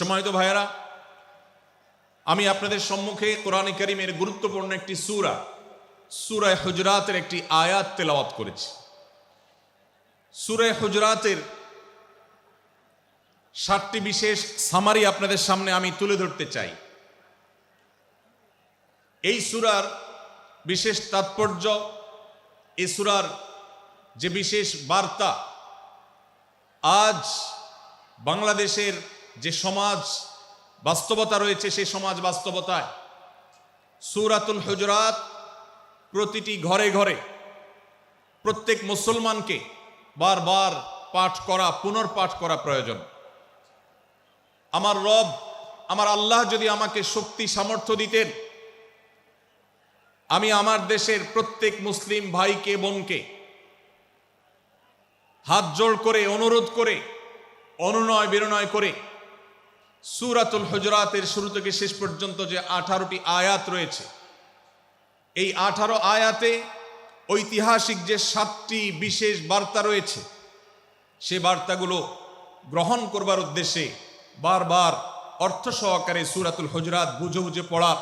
সম্মানিত ভাইয়েরা, আমি আপনাদের সম্মুখে কোরআনে কারীমের গুরুত্বপূর্ণ একটি সূরা হুজরাতের একটি আয়াত তেলাওয়াত করেছি। সূরা হুজরাতের 7টি বিশেষ সামারি আপনাদের সামনে আমি তুলে ধরতে চাই। এই সূরার বিশেষ তাৎপর্য, এই সূরার যে বিশেষ বার্তা, আজ বাংলাদেশের যে সমাজ বাস্তবতা রয়েছে, সেই সমাজ বাস্তবতায় সূরাতুল হুজরাত প্রতিটি ঘরে ঘরে প্রত্যেক মুসলমানকে বারবার পাঠ করা, পুনর্পাঠ করা প্রয়োজন। আমার রব, আমার আল্লাহ যদি আমাকে শক্তি সামর্থ্য দিতেন, আমি আমার দেশের প্রত্যেক মুসলিম ভাইকে বোনকে হাত জোড় করে, অনুরোধ করে, অনুনয় বিনয় করে সূরাতুল হুজরাতের শুরু থেকে শেষ পর্যন্ত যে 18টি আয়াত রয়েছে, এই 18 আয়াতে ঐতিহাসিক যে 7টি বিশেষ বার্তা রয়েছে, সে বার্তাগুলো গ্রহণ করবার উদ্দেশ্যে বারবার অর্থ সহকারে সূরাতুল হুজরাত বুঝে বুঝে পড়ার,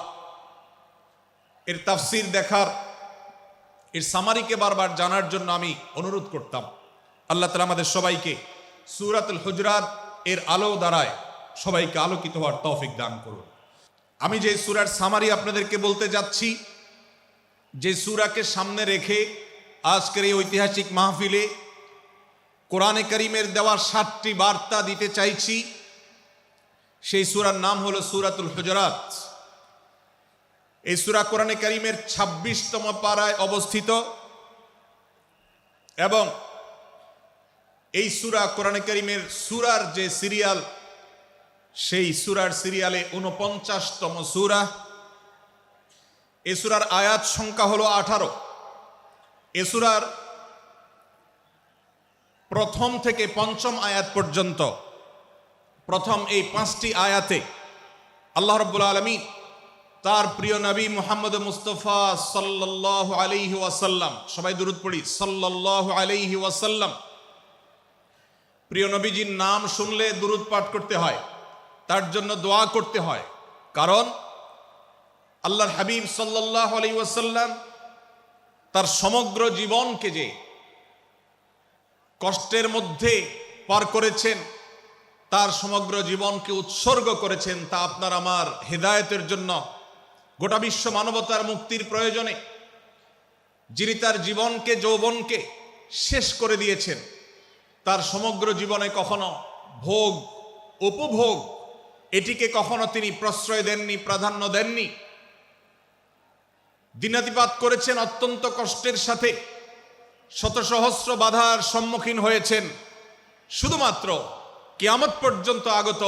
এর তাফসীর দেখার, এর সামারিকে বারবার জানার জন্য আমি অনুরোধ করতাম। আল্লাহ তাআলা আমাদের সবাইকে সূরাতুল হুজরাত এর আলো দ্বারায় সবাইকে আলোকিত হওয়ার তৌফিক দান করুন। আমি যে সূরার সামারি আপনাদেরকে বলতে যাচ্ছি, যে সূরাকে সামনে রেখে আজকের এই ঐতিহাসিক মাহফিলে কোরআনে কারীমের দেওয়া 7টি বার্তা দিতে চাইছি, সেই সূরার নাম হলো সূরাতুল হুজরাত। এই সূরা কোরআনে কারীমের 26তম পারায় অবস্থিত এবং এই সূরা কোরআনে কারীমের সূরার যে সিরিয়াল, সেই সূরার সিরিয়ালে 49তম সূরা। এই সূরার আয়াত সংখ্যা হলো 18। এই সূরার প্রথম থেকে পঞ্চম আয়াত পর্যন্ত, প্রথম এই 5টি আয়াতে আল্লাহ রাব্বুল আলামিন তার প্রিয় নবী মুহাম্মদ মুস্তাফা সাল্লাল্লাহু আলাইহি ওয়াসাল্লাম, সবাই দুরূদ পড়ি, সাল্লাল্লাহু আলাইহি ওয়াসাল্লাম, প্রিয় নবীজির নাম শুনলে দুরূদ পাঠ করতে হয়, তার জন্য দোয়া করতে হয়। কারণ আল্লাহর হাবিব সাল্লাল্লাহু আলাইহি ওয়াসাল্লাম তার সমগ্র জীবনকে যে কষ্টের মধ্যে পার করেছেন, তার সমগ্র জীবনকে উৎসর্গ করেছেন, তা আপনার আমার হেদায়েতের জন্য, গোটা বিশ্ব মানবতার মুক্তির প্রয়োজনে। যিনি তার জীবনকে, যৌবনকে শেষ করে দিয়েছেন, তার সমগ্র জীবনে কখনো ভোগ, উপভোগ, এটিকে কখনো তিনি প্রশ্রয় দেননি, প্রাধান্য দেননি। দিনাতিপাত করেছেন অত্যন্ত কষ্টের সাথে, শত সহস্র বাধার সম্মুখীন হয়েছেন, শুধুমাত্র কিয়ামত পর্যন্ত আগত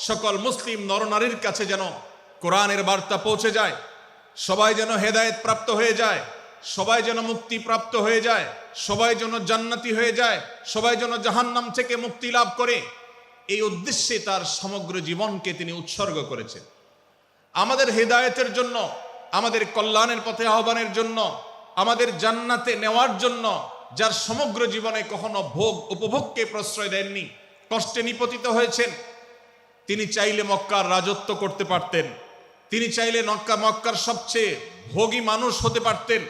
সকল মুসলিম নরনারীর কাছে যেন কোরআনের বার্তা পৌঁছে যায়, সবাই যেন হেদায়েত প্রাপ্ত হয়ে যায়, সবাই যেন মুক্তি প্রাপ্ত হয়ে যায়, সবাই যেন জান্নাতি হয়ে যায়, সবাই যেন জাহান্নাম থেকে মুক্তি লাভ করে, এই উদ্দেশ্যে তার সমগ্র জীবনকে তিনি উৎসর্গ করেছেন। আমাদের হেদায়েতের জন্য, আমাদের কল্যাণের পথে আহ্বানের জন্য, আমাদের জান্নাতে নেওয়ার জন্য, যার সমগ্র জীবনে কখনো ভোগ উপভোগকে প্রশ্রয় দেননি, কষ্টে নিপতিত হয়েছেন, তিনি চাইলে মক্কার রাজত্ব করতে পারতেন, তিনি চাইলে মক্কার সবচেয়ে ভোগী মানুষ হতে পারতেন,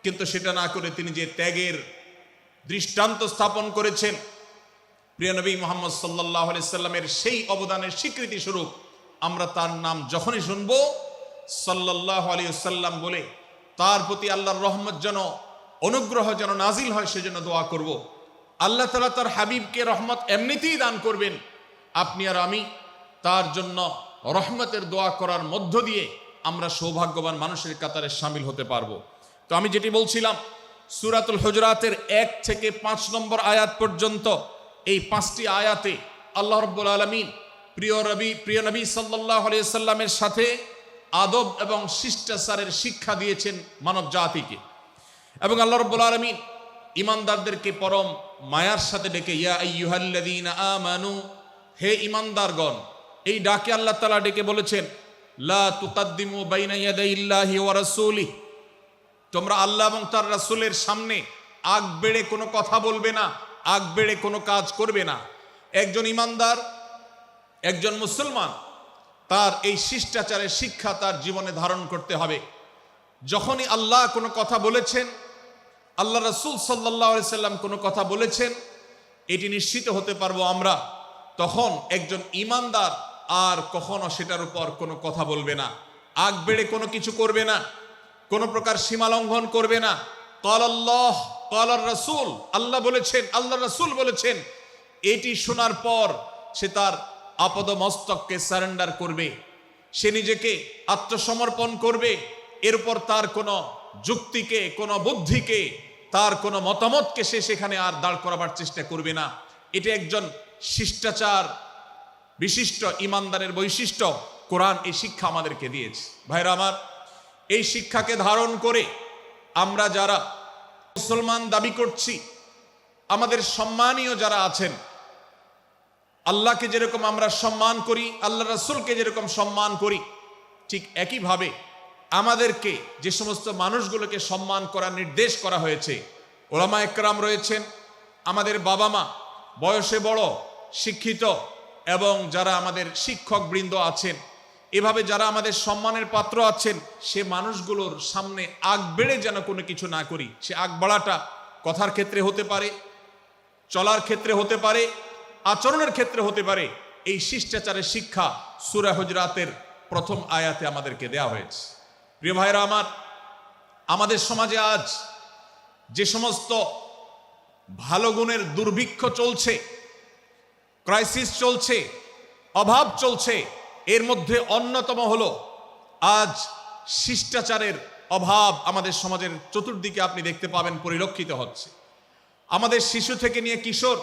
কিন্তু সেটা না করে তিনি যে ত্যাগের দৃষ্টান্ত স্থাপন করেছেন, প্রিয় নবী মুহাম্মদ সাল্লাল্লাহু আলাইহি সাল্লামের সেই অবদানের স্বীকৃতি স্বরূপ আমরা তার নাম যখনই শুনবো সাল্লাল্লাহু আলাইহি সাল্লাম বলে তার প্রতি আল্লাহর রহমত যেন, অনুগ্রহ যেন নাজিল হয়, সেজন্য দোয়া করব। আল্লাহ তাআলা তার হাবিবকে রহমত এমনিতেই দান করবেন, আপনি আর আমি তার জন্য রহমতের দোয়া করার মধ্য দিয়ে আমরা সৌভাগ্যবান মানুষের কাতারে শামিল হতে পারবো। তো আমি যেটি বলছিলাম, সূরাতুল হুজরাতের 1 থেকে 5 নম্বর আয়াত পর্যন্ত এই 5টি আয়াতে আল্লাহ রাব্বুল আলামিন প্রিয় নবী সাল্লাল্লাহু আলাইহি সাল্লামের সাথে আদব এবং শিষ্টাচারের শিক্ষা দিয়েছেন মানব জাতিকে। এবং আল্লাহ রাব্বুল আলামিন ঈমানদারদেরকে পরম মায়ার সাথে ডেকে, ইয়া আইয়ুহাল্লাযীনা আমানু, হে ঈমানদারগণ, এই ডাকে আল্লাহ তাআলা ডেকে বলেছেন, লা তুকাদ্দিমু বাইনা ইয়াদাইল্লাহি ওয়া রাসূলিহি, তোমরা আল্লাহ এবং তার রাসূলের সামনে আগ বেড়ে কোনো কথা বলবে না, আগ বেড়ে কোনো কাজ করবে না। একজন ঈমানদার একজন মুসলমান তার এই শিষ্টাচারের শিক্ষা তার জীবনে ধারণ করতে হবে। যখনই আল্লাহ কোনো কথা বলেছেন, আল্লাহ রাসূল সাল্লাল্লাহু আলাইহি সাল্লাম কোনো কথা বলেছেন, এটি নিশ্চিত হতে পারবো আমরা, তখন একজন ঈমানদার আর কখনো সেটার উপর কোনো কথা বলবে না, আগ বেড়ে কোনো কিছু করবে না, কোনো প্রকার সীমা লঙ্ঘন করবে না। ক্বাল আল্লাহ ক্বাল রাসূল, আল্লাহ বলেছেন, আল্লাহ রাসূল বলেছেন, এটি শোনার পর সে তার আপদ মস্তককে সারেন্ডার করবে, সে নিজেকে আত্মসমর্পণ করবে। এরপর তার কোনো যুক্তিকে, কোনো বুদ্ধিকে, তার কোনো মতামতকে সে সেখানে আর দাঁড় করাবার চেষ্টা করবে না। এটা একজন শিষ্টাচার বিশিষ্ট ঈমানদারের বৈশিষ্ট্য। কোরআন এই শিক্ষা আমাদেরকে দিয়েছে। ভাইরা আমার, এই শিক্ষাকে ধারণ করে আমরা যারা মুসলমান দাবি করছি, আমাদের সম্মানীয় যারা আছেন, আল্লাহকে যেরকম আমরা সম্মান করি, আল্লাহ রাসূলকে যেরকম সম্মান করি, ঠিক একইভাবে আমাদেরকে যে সমস্ত মানুষগুলোকে সম্মান করার নির্দেশ করা হয়েছে, ওলামা একরাম রয়েছেন, আমাদের বাবা মা, বয়সে বড়, শিক্ষিত, এবং যারা আমাদের শিক্ষক বৃন্দ আছেন, এভাবে যারা আমাদের সম্মানের পাত্র আছেন, সে মানুষগুলোর সামনে আগ বেড়ে যেন কোনো কিছু না করি। সে আগ বাড়াটা কথার ক্ষেত্রে হতে পারে, চলার ক্ষেত্রে হতে পারে, আচরণের ক্ষেত্রে হতে পারে। এই শিষ্টাচারের শিক্ষা সূরা হুজরাতের প্রথম আয়াতে আমাদেরকে দেয়া হয়েছে। প্রিয় ভাইরা আমার, আমাদের সমাজে আজ যে সমস্ত ভালো গুণের দুর্ভিক্ষ চলছে, ক্রাইসিস চলছে, অভাব চলছে, এর মধ্যে অন্যতম হলো আজ শিষ্টাচারের অভাব। আমাদের সমাজের চতুর্দিকে আপনি দেখতে পাবেন পরিলক্ষিত হচ্ছে। আমাদের শিশু থেকে নিয়ে কিশোর,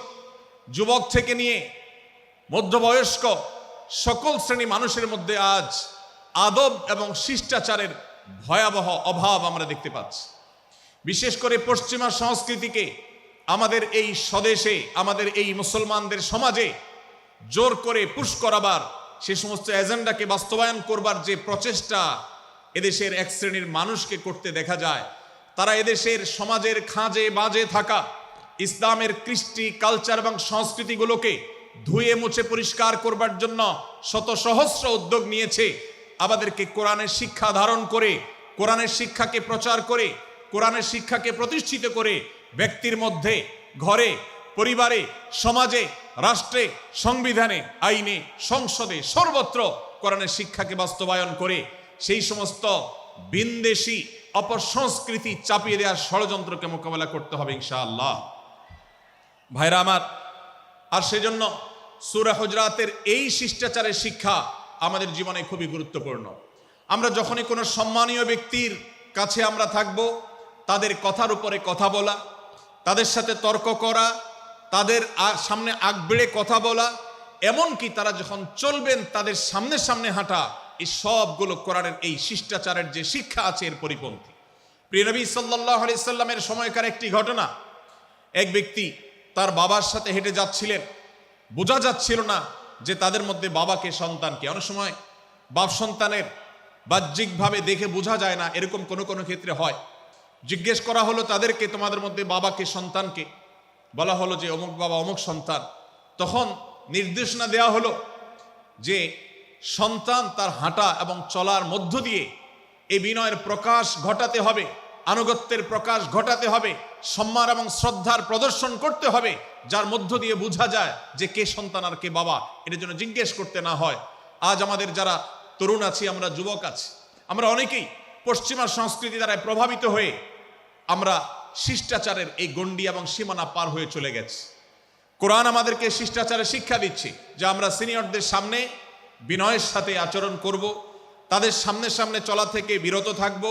যুবক থেকে নিয়ে মধ্যবয়স্ক, সকল শ্রেণী মানুষের মধ্যে আজ আদব এবং শিষ্টাচারের ভয়াবহ অভাব আমরা দেখতে পাচ্ছি। বিশেষ করে পশ্চিমা সংস্কৃতিকে আমাদের এই স্বদেশে, আমাদের এই মুসলমানদের সমাজে জোর করে পুশ করাবার, সে সমস্ত এজেন্ডাকে বাস্তবায়ন করবার যে প্রচেষ্টা এদেশের এক শ্রেণীর মানুষকে করতে দেখা যায়, তারা এদেশের সমাজের খাঁজে বাজে থাকা ইসলামের কৃষ্টি, কালচার এবং সংস্কৃতিগুলোকে ধুয়ে মুছে পরিষ্কার করবার জন্য শত সহস্র উদ্যোগ নিয়েছে। আমাদেরকে কোরআনের শিক্ষা ধারণ করে, কোরআনের শিক্ষাকে প্রচার করে, কোরআনের শিক্ষাকে প্রতিষ্ঠিত করে ব্যক্তির মধ্যে, ঘরে, পরিবারে, সমাজে, রাষ্ট্রে, সংবিধানে, আইনে, সংসদে, সর্বত্র কোরআনের শিক্ষাকে বাস্তবায়ন করে সেই সমস্ত বিন্দেশী অপসংস্কৃতি চাপিয়ে দেওয়ার ষড়যন্ত্রকে মোকাবেলা করতে হবে ইনশাআল্লাহ। ভাইরা আমার, আর সেজন্য সূরা হুজরাতের এই শিষ্টাচারের শিক্ষা আমাদের জীবনে খুবই গুরুত্বপূর্ণ। আমরা যখনই কোনো সম্মানীয় ব্যক্তির কাছে আমরা থাকব, তাদের কথার উপরে কথা বলা, তাদের সাথে তর্ক করা, তাদের সামনে আগ বেড়ে কথা বলা, এমনকি তারা যখন চলবেন তাদের সামনে সামনে হাঁটা, এই সবগুলো কোরআনের এই শিষ্টাচারের যে শিক্ষা আছে এর পরিপন্থী। প্রিয় নবী সাল্লাল্লাহু আলাইহি সাল্লামের সময়কার একটি ঘটনা, এক ব্যক্তি তার বাবার সাথে হেঁটে যাচ্ছিলেন, বোঝা যাচ্ছিল না যে তাদের মধ্যে বাবাকে সন্তানকে। অনেক সময় বাপ সন্তানের বাহ্যিকভাবে দেখে বোঝা যায় না, এরকম কোনো কোনো ক্ষেত্রে হয়। জিজ্ঞেস করা হলো তাদেরকে, তোমাদের মধ্যে বাবাকে সন্তানকে? বলা হলো যে অমুক বাবা, অমুক সন্তান। তখন নির্দেশনা দেওয়া হলো যে সন্তান তার হাঁটা এবং চলার মধ্য দিয়ে এই বিনয়ের প্রকাশ ঘটাতে হবে, আনুগত্যের প্রকাশ ঘটাতে হবে, সম্মান এবং শ্রদ্ধার প্রদর্শন করতে হবে, যার মধ্য দিয়ে বোঝা যায় যে কে সন্তান আর কে বাবা, এর জন্য জিজ্ঞেস করতে না হয়। আজ আমাদের যারা তরুণ আছি, আমরা যুবক আছি, আমরা অনেকেই পশ্চিমা সংস্কৃতি দ্বারা প্রভাবিত হয়ে আমরা শিষ্টাচারের এই গণ্ডি এবং সীমানা পার হয়ে চলে গেছি। কোরআন আমাদেরকে শিষ্টাচারের শিক্ষা দিচ্ছে যে আমরা সিনিয়রদের সামনে বিনয়ের সাথে আচরণ করব, তাদের সামনে সামনে চলা থেকে বিরত থাকব,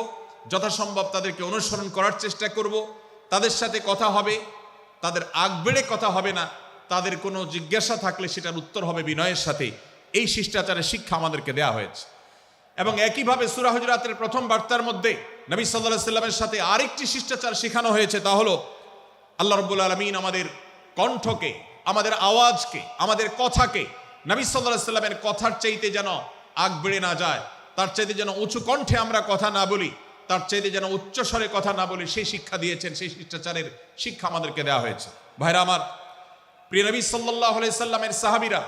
যথাসম্ভব তাদেরকে অনুসরণ করার চেষ্টা করব, তাদের সাথে কথা হবে, তাদের আগ বেড়ে কথা হবে না, তাদের কোনো জিজ্ঞাসা থাকলে সেটার উত্তর হবে বিনয়ের সাথে। এই শিষ্টাচারের শিক্ষা আমাদেরকে দেয়া হয়েছে। এবং একইভাবে সূরা হুজরাতের প্রথম বার্তার মধ্যে নবী সাল্লাল্লাহু আলাইহি সাল্লামের সাথে আরেকটি শিষ্টাচার শেখানো হয়েছে, তা হলো আল্লাহ রাব্বুল আলামিন আমাদের কণ্ঠকে, আমাদের আওয়াজকে, আমাদের কথাকে নবী সাল্লাল্লাহু আলাইহি সাল্লামের কথার চাইতে যেন আগ বেড়ে না যায়, তার চাইতে যেন উঁচু কণ্ঠে আমরা কথা না বলি, তার চাইতে যেন উচ্চস্বরে কথা না বলি, সেই শিক্ষা দিয়েছেন, সেই শিষ্টাচারের শিক্ষা আমাদেরকে দেওয়া হয়েছে। ভাইরা আমার, প্রিয় নবী সাল্লাল্লাহু আলাইহি সাল্লামের সাহাবীরা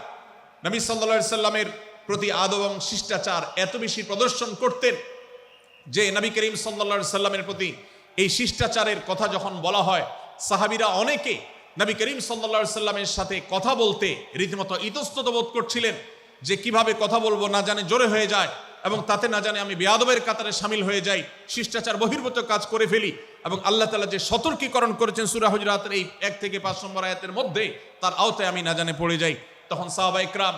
নবী সাল্লাল্লাহু আলাইহি সাল্লামের প্রতি আদব এবং শিষ্টাচার এত বেশি প্রদর্শন করতেন যে নবী করিম সাল্লাল্লাহু আলাইহি সাল্লামের প্রতি এই শিষ্টাচারের কথা যখন বলা হয়, সাহাবীরা অনেকে নবী করিম সাল্লাল্লাহু আলাইহি সাল্লামের সাথে কথা বলতে রীতিমতো ইতস্তত বোধ করছিলেন যে কিভাবে কথা বলবো, না জানে জোরে হয়ে যায় এবং তাতে না জানে আমি বেয়াদবের কাতারে শামিল হয়ে যাই, শিষ্টাচার বহির্ভূত কাজ করে ফেলি। এবং আল্লাহ তাআলা যে সতর্কীকরণ করেছেন সূরা হুজুরাতের এই 1 থেকে 5 নম্বর আয়াতের মধ্যে, তার আওতায় আমি না জানে পড়ে যাই। তখন সাহাবা ইকরাম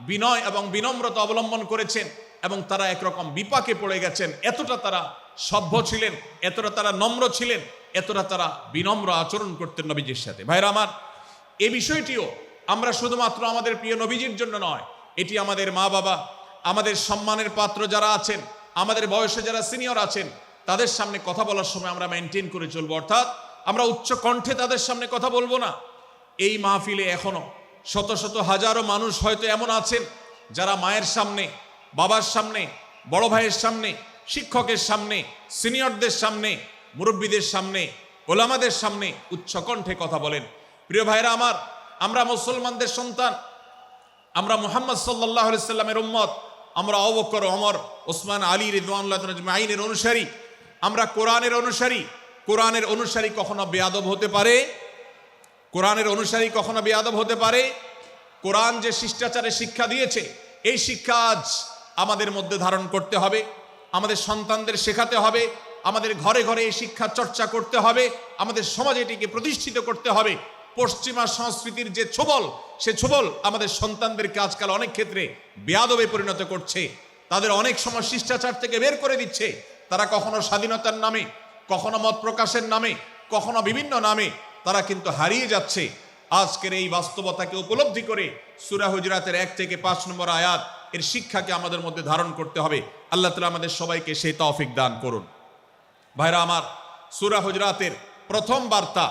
বিনয় এবং বিনম্রতা অবলম্বন করেছেন এবং তারা একরকম বিপাকে পড়ে গেছেন। এতটা তারা সভ্য ছিলেন, এতটা তারা নম্র ছিলেন, এতটা তারা বিনম্র আচরণ করতেন নবীজির সাথে। ভাইরা আমার, এই বিষয়টিও আমরা শুধুমাত্র আমাদের প্রিয় নবীজির জন্য নয়, এটি আমাদের মা বাবা, আমাদের সম্মানের পাত্র যারা আছেন, আমাদের বয়সে যারা সিনিয়র আছেন, তাদের সামনে কথা বলার সময় আমরা মেনটেন করে চলবো। অর্থাৎ আমরা উচ্চ কণ্ঠে তাদের সামনে কথা বলবো না। এই মাহফিলে এখনো শত শত হাজারো মানুষ হয়তো এমন আছেন যারা মায়ের সামনে, বাবার সামনে, বড় ভাইয়ের সামনে, শিক্ষকের সামনে, সিনিয়রদের সামনে, মুরব্বীদের সামনে, ওলামাদের সামনে উচ্চ কণ্ঠে কথা বলেন। প্রিয় ভাইরা আমার, আমরা মুসলমানদের সন্তান, আমরা মুহাম্মদ সাল্লাল্লাহু আলাইহি সাল্লামের উম্মত, আমরা আবু বকর, ওমর, ওসমান, আলী রিদওয়ানুল্লাহ আজমাইনের অনুসারী, আমরা কোরআনের অনুসারী। কোরআনের অনুসারী কখনো বেয়াদব হতে পারে? কোরআনের অনুসারী কখনো বেয়াদব হতে পারে? কোরআন যে শিষ্টাচারের শিক্ষা দিয়েছে, এই শিক্ষা আজ আমাদের মধ্যে ধারণ করতে হবে, আমাদের সন্তানদের শেখাতে হবে, আমাদের ঘরে ঘরে এই শিক্ষা চর্চা করতে হবে, আমাদের সমাজে এটিকে প্রতিষ্ঠিত করতে হবে। পশ্চিমা সংস্কৃতির যে ছোবল, সে ছোবল আমাদের সন্তানদেরকে আজকাল অনেক ক্ষেত্রে বেয়াদবে পরিণত করছে, তাদের অনেক সময় শিষ্টাচার থেকে বের করে দিচ্ছে। তারা কখনো স্বাধীনতার নামে, কখনো মত প্রকাশের নামে, কখনো বিভিন্ন নামে তারা কিন্তু হারিয়ে যাচ্ছে। আজকের এই বাস্তবতাকে উপলব্ধি করে সূরা হুজুরাতের 1 থেকে 5 নম্বর আয়াত এর শিক্ষাকে আমাদের মধ্যে ধারণ করতে হবে। আল্লাহ তাআলা আমাদের সবাইকে সেই তৌফিক দান করুন। ভাইরা আমার, সূরা হুজুরাতের প্রথম বার্তা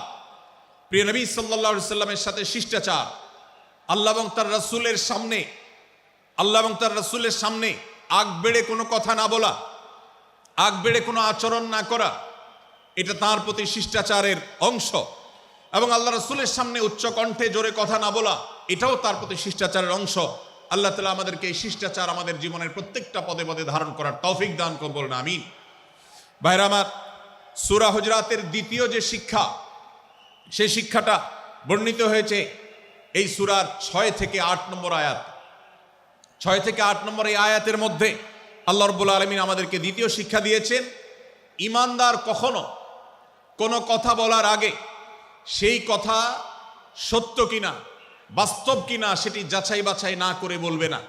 প্রিয় নবী সাল্লাল্লাহু আলাইহি সাল্লামের সাথে শিষ্টাচার। আল্লাহ এবং তার রাসূলের সামনে, আল্লাহ এবং তার রাসূলের সামনে আগ বেড়ে কোনো কথা না বলা, আগ বেড়ে কোনো আচরণ না করা, এটা তার প্রতি শিষ্টাচারের অংশ। এবং আল্লাহ রাসূলের সামনে উচ্চ কণ্ঠে জোরে কথা না বলা, এটাও তার প্রতি শিষ্টাচারের অংশ। আল্লাহ তাআলা আমাদেরকে এই শিষ্টাচার আমাদের জীবনের প্রত্যেকটা পদে পদে ধারণ করার তৌফিক দান করুন, বলুন আমিন। ভাইরা আমার, সূরা হুজুরাতের দ্বিতীয় যে শিক্ষা, সেই শিক্ষাটা বর্ণিত হয়েছে এই সূরার 6 থেকে 8 নম্বর আয়াত। 6 থেকে 8 নম্বর এই আয়াতের মধ্যে আল্লাহ রাব্বুল আলামিন আমাদেরকে দ্বিতীয় শিক্ষা দিয়েছেন, ঈমানদার কখনো কোনো কথা বলার আগে সেই কথা সত্য কিনা, বাস্তব কিনা সেটি যাচাই বাছাই না করে বলবে না।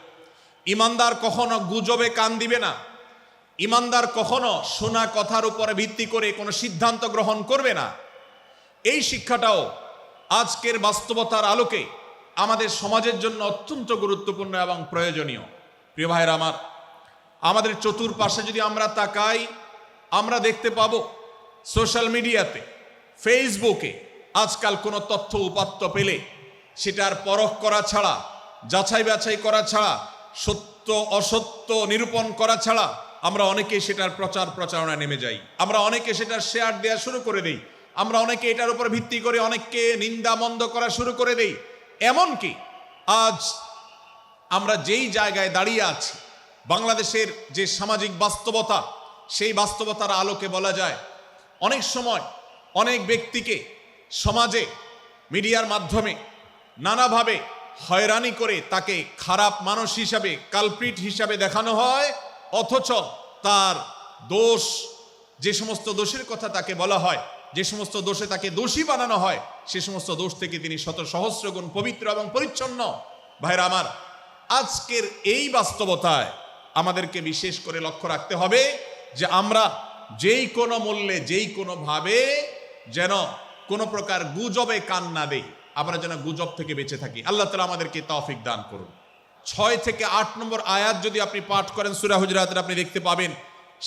ঈমানদার কখনো গুজবে কান দিবে না। ঈমানদার কখনো শোনা কথার উপরে ভিত্তি করে কোনো সিদ্ধান্ত গ্রহণ করবে না। এই শিক্ষাটাও আজকের বাস্তবতার আলোকে আমাদের সমাজের জন্য অত্যন্ত গুরুত্বপূর্ণ এবং প্রয়োজনীয়। প্রিয় ভাইরা আমার, আমাদের চতুর্পাশে যদি আমরা তাকাই, আমরা দেখতে পাবো সোশ্যাল মিডিয়াতে, ফেসবুকে আজকাল কোনো তথ্য উপাত্ত পেলে সেটার পরখ করা ছাড়া, যাচাই বাছাই করা ছাড়া, সত্য অসত্য নিরূপণ করা ছাড়া আমরা অনেকে সেটার প্রচার প্রচারণায় নেমে যাই। আমরা অনেকে সেটার শেয়ার দেওয়া শুরু করে দেই। আমরা অনেকে এটার উপর ভিত্তি করে অনেককে নিন্দা মন্দ করা শুরু করে দেই। এমনকি আজ আমরা যেই জায়গায় দাঁড়িয়ে আছি, বাংলাদেশের যে সামাজিক বাস্তবতা, সেই বাস্তবতার আলোকে বলা যায় অনেক সময় অনেক ব্যক্তিকে সমাজে মিডিয়ার মাধ্যমে নানাভাবে হয়রানি করে তাকে খারাপ মানুষ হিসাবে, কালপ্রিট হিসাবে দেখানো হয়, অথচ তার দোষ, যে সমস্ত দোষের কথা তাকে বলা হয়, যে সমস্ত দোষে তাকে দোষী বানানো হয়, সে সমস্ত দোষ থেকে তিনি শত সহস্র গুণ পবিত্র এবং পরিচ্ছন্ন। ভাইরা আমার, আজকের এই বাস্তবতায় আমাদেরকে বিশেষ করে লক্ষ্য রাখতে হবে যে আমরা যেই কোনো মূল্যে, যেই কোনো ভাবে যেন কোনো প্রকার গুজবে কান না দেই, আমরা যেন গুজব থেকে বেঁচে থাকি। আল্লাহ তাআলা আমাদেরকে তৌফিক দান করুন। 6 থেকে 8 নম্বর আয়াত যদি আপনি পাঠ করেন সূরা হুজুরাতের, আপনি দেখতে পাবেন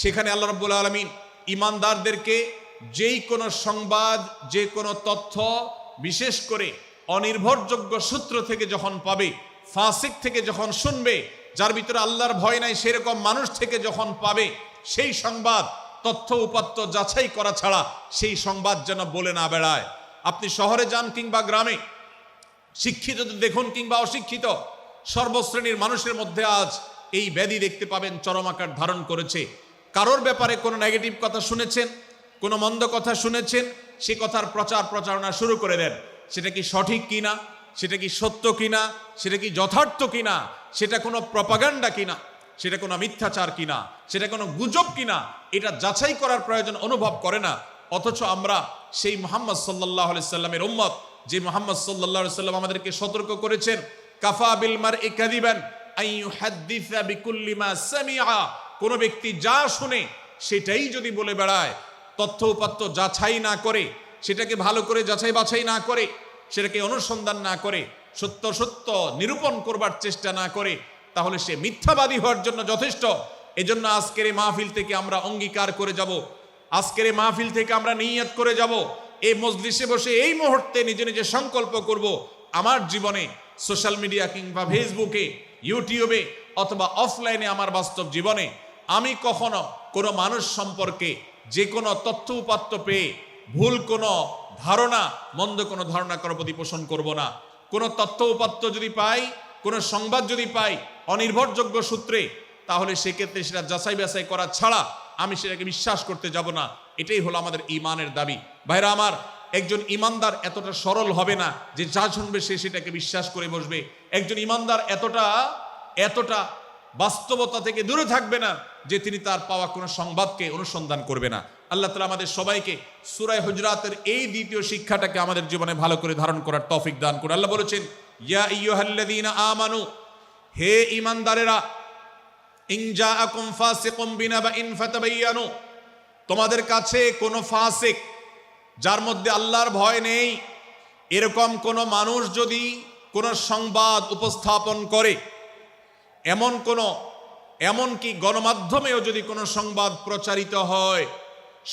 সেখানে আল্লাহ রাব্বুল আলামিন ঈমানদারদেরকে যেই কোনো সংবাদ, যে কোনো তথ্য, বিশেষ করে অনির্ভরযোগ্য সূত্র থেকে যখন পাবে, ফাসিক থেকে যখন শুনবে, যার ভিতরে আল্লাহর ভয় নাই সেরকম মানুষ থেকে যখন পাবে, সেই সংবাদ তথ্য উপাত্ত যাচাই করা ছাড়া সেই সংবাদ যেন বলে না বেড়ায়। আপনি শহরে যান কিংবা গ্রামে, শিক্ষিত দেখুন কিংবা অশিক্ষিত, সর্বশ্রেণীর মানুষের মধ্যে আজ এই ব্যাধি দেখতে পাবেন চরম আকার ধারণ করেছে। কারোর ব্যাপারে কোনো নেগেটিভ কথা শুনেছেন, কোনো মন্দ কথা শুনেছেন, সে কথার প্রচার প্রচারণা শুরু করে দেন। সেটা কি সঠিক কিনা, সেটা কি সত্য কিনা, সেটা কি যথার্থ কিনা, সেটা কোনো প্রপাগান্ডা কিনা, সেটা কোনো মিথ্যাচার কিনা, সেটা কোনো গুজব কিনা, এটা যাচাই করার প্রয়োজন অনুভব করে না। অথচ আমরা সেই মুহাম্মদ সাল্লাল্লাহু আলাইহি সাল্লামের উম্মত, যে মুহাম্মদ সাল্লাল্লাহু আলাইহি সাল্লাম আমাদেরকে সতর্ক করেছেন, কাফা বিল মারই কাযিবান আন ইউহাদ্দিসা বিকুল্লি মা সামিআ, কোন ব্যক্তি যা শুনে সেটাই যদি বলে বেড়ায়, তথ্য উপাত্ত যাচাই না করে, সেটাকে ভালো করে যাচাই বাছাই না করে, সেটাকে অনুসন্ধান না করে, সত্য সত্য নিরূপণ করবার চেষ্টা না করে, তাহলে সে মিথ্যাবাদী হওয়ার জন্য যথেষ্ট। এজন্য আজকের এই মাহফিল থেকে আমরা অঙ্গীকার করে যাব, আজকের এই মাহফিল থেকে আমরা নিয়ত করে যাব, এই মজলিসে বসে এই মুহূর্তে নিজে নিজে সংকল্প করব, আমার জীবনে সোশ্যাল মিডিয়া কিংবা ফেসবুকে, ইউটিউবে অথবা অফলাইনে আমার বাস্তব জীবনে আমি কখনো কোনো মানুষ সম্পর্কে যে কোনো তথ্য উপাত্ত পেয়ে ভুল কোনো ধারণা, মন্দ কোনো ধারণা কারো প্রতি পোষণ করব না। কোনো তথ্য উপাত্ত যদি পাই, কোনো সংবাদ যদি পাই অনির্ভরযোগ্য সূত্রে, তাহলে সেক্ষেত্রে সেটা যাচাই বাছাই করা ছাড়া আমি সেটাকে বিশ্বাস করতে যাব না। এটাই হলো আমাদের ঈমানের দাবি। ভাইরা আমার, একজন ঈমানদার এতটা সরল হবে না যে যা শুনবে সে সেটাকে বিশ্বাস করে বসবে। একজন ঈমানদার এতটা বাস্তবতা থেকে দূরে থাকবে না যে তিনি তার পাওয়া কোনো সংবাদকে অনুসন্ধান করবে না। আল্লাহ তাআলা আমাদের সবাইকে সূরা হুজরাতের এই দ্বিতীয় শিক্ষাটাকে আমাদের জীবনে ভালো করে ধারণ করার তৌফিক দান করুন। আল্লাহ বলেছেন, ইয়া আইয়ুহাল্লাযীনা আমানু, হে ঈমানদারেরা, ইন জাআকুম ফাসিকুম বিনাবাইন ফাতাবায়ানু, তোমাদের কাছে কোনো ফাসিক, যার মধ্যে আল্লাহর ভয় নেই, এরকম কোনো মানুষ যদি কোনো সংবাদ উপস্থাপন করে, এমনকি গণমাধ্যমেও যদি কোনো সংবাদ প্রচারিত হয়,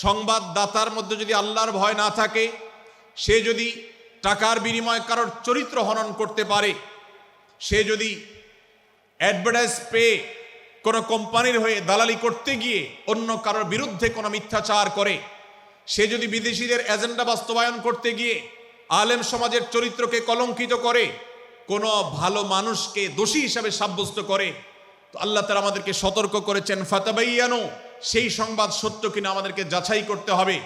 সংবাদদাতার মধ্যে যদি আল্লাহর ভয় না থাকে, সে যদি টাকার বিনিময়ে কারোর চরিত্র হনন করতে পারে, সে যদি অ্যাডভার্টাইজ পেয়ে কোনো কোম্পানির হয়ে দালালি করতে গিয়ে অন্য কারোর বিরুদ্ধে কোনো মিথ্যাচার করে, সে যদি বিদেশিদের এজেন্ডা বাস্তবায়ন করতে গিয়ে আলেম সমাজের চরিত্রকে কলঙ্কিত করে, কোনো ভালো মানুষকে দোষী হিসাবে সাব্যস্ত করে, তো আল্লাহ তাআলা আমাদেরকে সতর্ক করেছেন, ফাতাবায়ানু, সেই সংবাদ সত্য কিনা আমাদেরকে যাচাই করতে হবে।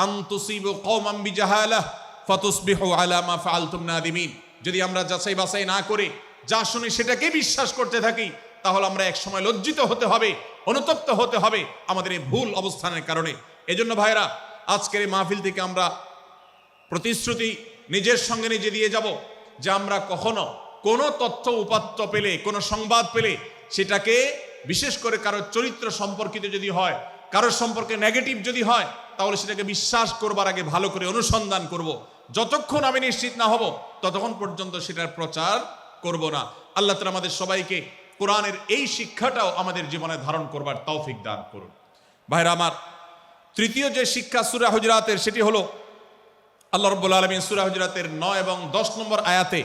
আন তুসিবু কওমান বিজাহালাহ ফাতুসবিহু আলা মা ফাআলতুম নাদিমিন, যদি আমরা যাচাই বাছাই না করে যা শুনি সেটাকে বিশ্বাস করতে থাকি, তাহলে আমরা এক সময় লজ্জিত হতে হবে, অনুতপ্ত হতে হবে আমাদের এই ভুল অবস্থানের কারণে। এজন্য ভাইরা, আজকের এই মাহফিল থেকে আমরা প্রতিশ্রুতি নিজের সঙ্গে নিজে দিয়ে যাব যে আমরা কখনো কোনো তথ্য উপাত্ত পেলে, কোনো সংবাদ পেলে, সেটাকে বিশেষ করে কারোর চরিত্র সম্পর্কিত যদি হয়, কারোর সম্পর্কে নেগেটিভ যদি হয়, তাহলে সেটাকে বিশ্বাস করবার আগে ভালো করে অনুসন্ধান করব। যতক্ষণ আমি নিশ্চিত না হব ততক্ষণ পর্যন্ত সেটার প্রচার করব না। আল্লাহ তাআলা আমাদের সবাইকে কোরআনের এই শিক্ষাটাও আমাদের জীবনে ধারণ করবার তৌফিক দান করুন। ভাইরা আমার, তৃতীয় যে শিক্ষা সূরা হুজরাতের, সেটি হলো আল্লাহ রাব্বুল আলামিন সূরা হুজরাতের 9 এবং 10 নম্বর আয়াতে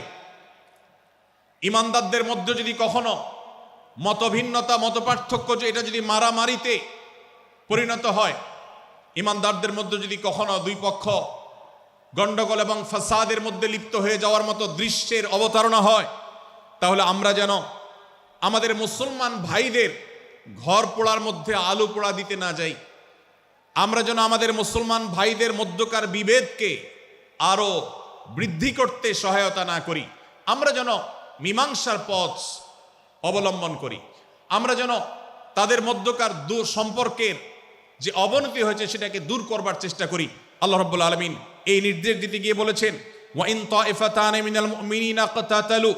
ঈমানদারদের মধ্যে যদি কখনো মতভিন্নতা, মতপার্থক্য, যে এটা যদি মারামারিতে পরিণত হয়, ঈমানদারদের মধ্যে যদি কখনো দুই পক্ষ গন্ডগোল এবং ফাসাদের মধ্যে লিপ্ত হয়ে যাওয়ার মতো দৃশ্যের অবতারণা হয়, তাহলে আমরা যেন আমাদের মুসলমান ভাইদের ঘর পোড়ার মধ্যে আলু পোড়া দিতে না যাই। আমরা যেন আমাদের মুসলমান ভাইদের মধ্যকার বিভেদকে আরো বৃদ্ধি করতে সহায়তা না করি। আমরা যেন মীমাংসার পথ অবলম্বন করি। আমরা যেন তাদের মধ্যকার সম্পর্কের যে অবনতি হয়েছে সেটাকে দূর করবার চেষ্টা করি। আল্লাহ রাব্বুল আলামিন এই নির্দেশ দিতে গিয়ে বলেছেন, ওয়া ইন তাইফাতানি মিনাল মুমিনিনা ইকতাতালু,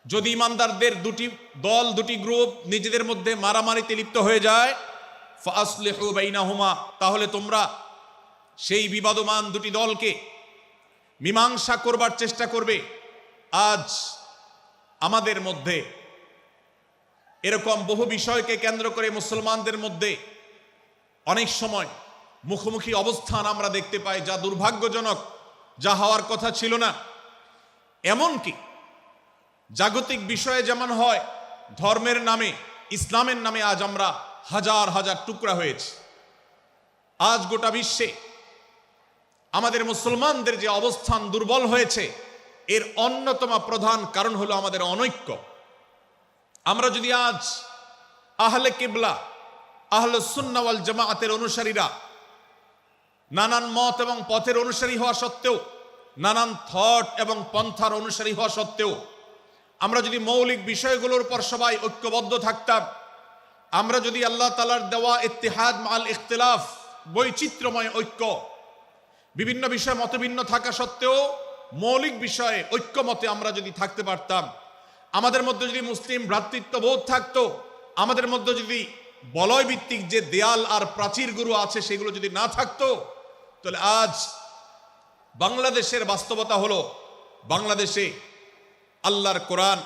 যদি ইমানদারদের দুটি দল, দুটি গ্রুপ নিজেদের মধ্যে মারামারিতে লিপ্ত হয়ে যায়, ফাসলিহু বাইনাহুমা, তাহলে তোমরা সেই বিবাদমান দুটি দলকে মীমাংসা করবার চেষ্টা করবে। আজ আমাদের মধ্যে এরকম বহু বিষয়কে কেন্দ্র করে মুসলমানদের মধ্যে অনেক সময় মুখোমুখি অবস্থান আমরা দেখতে পাই, যা দুর্ভাগ্যজনক, যা হওয়ার কথা ছিল না। এমনকি জাগতিক বিষয়ে যেমন হয়, ধর্মের নামে, ইসলামের নামে আজ আমরা হাজার হাজার টুকরা হয়েছি। আজ গোটা বিশ্বে আমাদের মুসলমানদের যে অবস্থান দুর্বল হয়েছে, এর অন্যতম প্রধান কারণ হলো আমাদের অনৈক্য। আমরা যদি আজ আহলে কিবলা, আহলে সুন্নাহ ওয়াল জামাআতের অনুসারীরা নানান মত এবং পথের অনুসারী হওয়া সত্ত্বেও, নানান থট এবং পন্থার অনুসারী হওয়া সত্ত্বেও আমরা যদি মৌলিক বিষয়গুলোর উপর সবাই ঐক্যবদ্ধ থাকতাম, আমরা যদি আল্লাহ তাআলার দেওয়া ইত্তিহাদ মাল ইখতিলাফ, বৈচিত্র্যময় ঐক্য, বিভিন্ন বিষয় মতভিন্ন থাকা সত্ত্বেও মৌলিক বিষয়ে ঐক্যমতে আমরা যদি থাকতে পারতাম, আমাদের মধ্যে যদি মুসলিম ভ্রাতৃত্ববোধ থাকতো, আমাদের মধ্যে যদি বলয় ভিত্তিক যে দেয়াল আর প্রাচীরগুলো আছে সেগুলো যদি না থাকতো, তাহলে আজ বাংলাদেশের বাস্তবতা হলো বাংলাদেশে আল্লাহর কোরআন,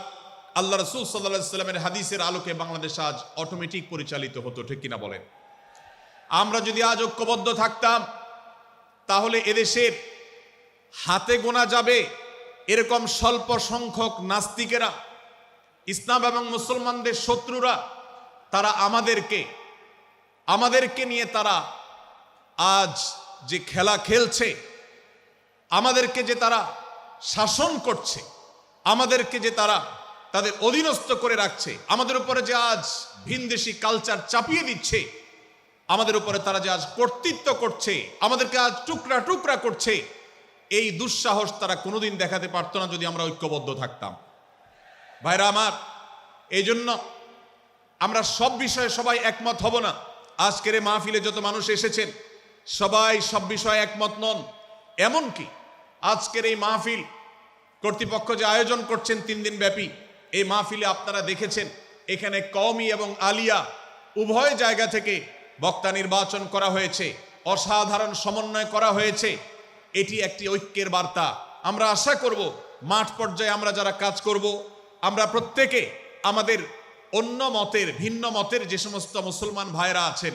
আল্লাহ রাসূল সাল্লাল্লাহু আলাইহি ওয়াসাল্লামের হাদিসের আলোকে বাংলাদেশ আজ অটোমেটিক পরিচালিত হতো, ঠিক কিনা বলেন? আমরা যদি আজ ঐক্যবদ্ধ থাকতাম তাহলে এদেশের হাতে গোনা যাবে এরকম স্বল্প সংখ্যক নাস্তিকেরা, ইসলাম এবং মুসলমানদের শত্রুরা, তারা আমাদেরকে নিয়ে তারা আজ যে খেলা খেলছে, আমাদেরকে যে তারা শাসন করছে, আমাদেরকে যে তারা তাদের অধীনস্থ করে রাখছে, আমাদের উপরে যে আজ ভিনদেশি কালচার চাপিয়ে দিচ্ছে, আমাদের উপরে তারা যে আজ কর্তৃত্ব করছে, আমাদেরকে আজ টুকরা টুকরা করছে, এই দুঃসাহস তারা কোনোদিন দেখাতে পারতো না যদি আমরা ঐক্যবদ্ধ থাকতাম। ভাইরা আমার, এই জন্য আমরা সব বিষয়ে সবাই একমত হব না। আজকের এই মাহফিলে যত মানুষ এসেছেন সবাই সব বিষয়ে একমত নন। এমনকি আজকের এই মাহফিল কর্তৃপক্ষ যে আয়োজন করছেন 3 দিন ব্যাপী, এই মাহফিলে আপনারা দেখেছেন এখানে কওমি এবং আলিয়া উভয় জায়গা থেকে বক্তা নির্বাচন করা হয়েছে, অসাধারণ সমন্বয় করা হয়েছে। এটি একটি ঐক্যের বার্তা। আমরা আশা করব মাঠ পর্যায়ে আমরা যারা কাজ করব, আমরা প্রত্যেকে আমাদের অন্য মতের, ভিন্ন মতের যে সমস্ত মুসলমান ভাইরা আছেন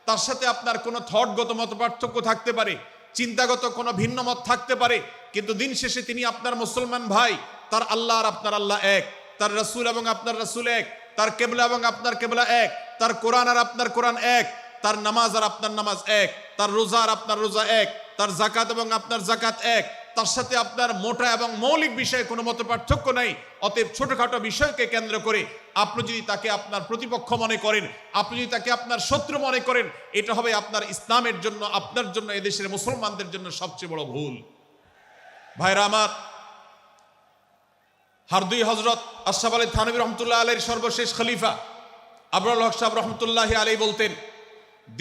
তার সাথে আপনার কোনো থটগত মত পার্থক্য থাকতে পারে, চিন্তাগত কোনো ভিন্ন মত থাকতে পারে, কিন্তু দিন শেষে তিনি আপনার মুসলমান ভাই। তার আল্লাহ আর আপনার আল্লাহ এক, তার রাসূল এবং আপনার রাসূল এক, তার কেবলা এবং আপনার কেবলা এক, তার কোরআন আর আপনার কোরআন এক, তার নামাজ আর আপনার নামাজ এক, তার রোজা আর আপনার রোজা এক, তার যাকাত এবং আপনার যাকাত এক, তার সাথে আপনার মোটা এবং মৌলিক বিষয়ে কোনো মত পার্থক্য নাই। অতএব ছোটখাটো বিষয়কে কেন্দ্র করে আপনি যদি তাকে আপনার প্রতিপক্ষ মনে করেন, আপনি যদি তাকে আপনার শত্রু মনে করেন, এটা হবে আপনার ইসলামের জন্য, আপনার জন্য, এদেশের মুসলমানদের জন্য সবচেয়ে বড় ভুল। ভাইরা আমার, হারদুই হযরত আশরাফ আলী থানভী রহমতুল্লাহ আলাইহির সর্বশেষ খলিফা আবরাল হক সাহেব রহমতুল্লাহ আলাইহি বলতেন,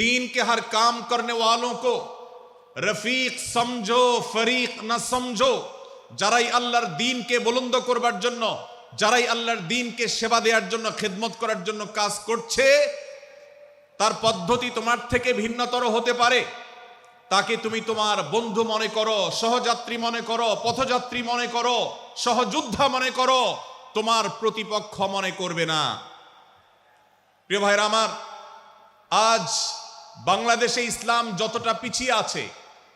दीन के हर काम करने वालों को रफीक समझो, फरीक ना समझो। যারাই আল্লাহর দ্বীনকে বুলন্দ করবার জন্য, যারাই আল্লাহর দ্বীনকে সেবা দেওয়ার জন্য, খেদমত করার জন্য কাজ করছে, তার পদ্ধতি তোমার থেকে ভিন্নতর হতে পারে। তাকে তুমি তোমার বন্ধু মনে করো, সহযাত্রী মনে করো, পথযাত্রী মনে করো, সহযোদ্ধা মনে করো, তোমার প্রতিপক্ষ মনে করবে না। প্রিয় ভাইরা আমার, আজ বাংলাদেশে ইসলাম যতটা পিছিয়ে আছে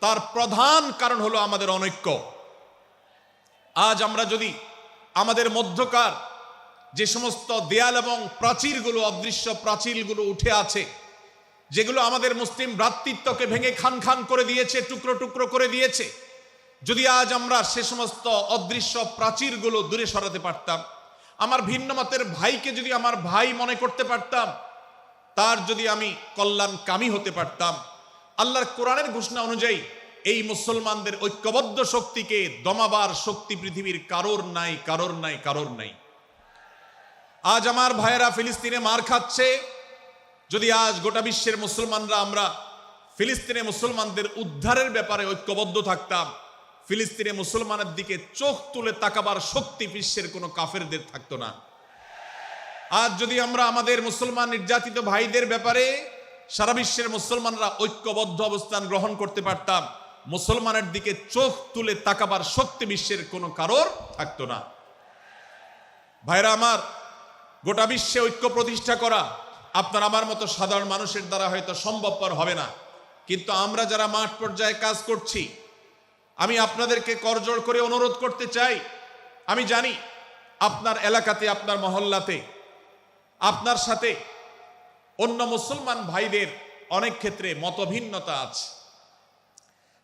তার প্রধান কারণ হলো আমাদের অনৈক্য। আজ আমরা যদি আমাদের মধ্যকার যে সমস্ত দেয়াল এবং প্রাচীরগুলো, অদৃশ্য প্রাচীরগুলো উঠে আছে, যেগুলো আমাদের মুসলিম ভ্রাতৃত্বকে ভেঙে খান খান করে দিয়েছে, টুকরো টুকরো করে দিয়েছে, যদি আজ আমরা সে সমস্ত অদৃশ্য প্রাচীরগুলো দূরে সরাতে পারতাম, আমার ভিন্ন মতের ভাইকে যদি আমার ভাই মনে করতে পারতাম, তার যদি আমি কল্যাণকামী হতে পারতাম, আল্লাহর কোরআনের ঘোষণা অনুযায়ী এই মুসলমানদের ঐক্যবদ্ধ শক্তিকে দমাবার শক্তি পৃথিবীর কারোর নাই, কারোর নাই, কারোর নাই। আজ আমার ভাইয়েরা ফিলিস্তিনে মার খাচ্ছে, যদি আজ গোটা বিশ্বের মুসলমানরা আমরা ফিলিস্তিনে মুসলমানদের উদ্ধারের ব্যাপারে ঐক্যবদ্ধ থাকতাম, ফিলিস্তিনে মুসলমানের দিকে চোখ তুলে তাকাবার শক্তি বিশ্বের কোনো কাফেরদের থাকতো না। আজ যদি আমরা আমাদের মুসলমান নির্যাতিত ভাইদের ব্যাপারে সারা বিশ্বের মুসলমানরা ঐক্যবদ্ধ অবস্থান গ্রহণ করতে পারতাম, মুসলমানের দিকে চোখ তুলে তাকাবার শক্তি বিশ্বের কোনো কারোর থাকতো না। ভাইরা আমার, গোটা বিশ্বে ঐক্য প্রতিষ্ঠা করা আপনার আমার মতো সাধারণ মানুষের দ্বারা হয়তো সম্ভবপর হবে না, কিন্তু আমরা যারা মাঠ পর্যায়ে কাজ করছি, আমি আপনাদেরকে করজোড় করে অনুরোধ করতে চাই। আমি জানি আপনার এলাকাতে, আপনার মহল্লাতে আপনার সাথে অন্য মুসলমান ভাইদের অনেক ক্ষেত্রে মতভিন্নতা আছে।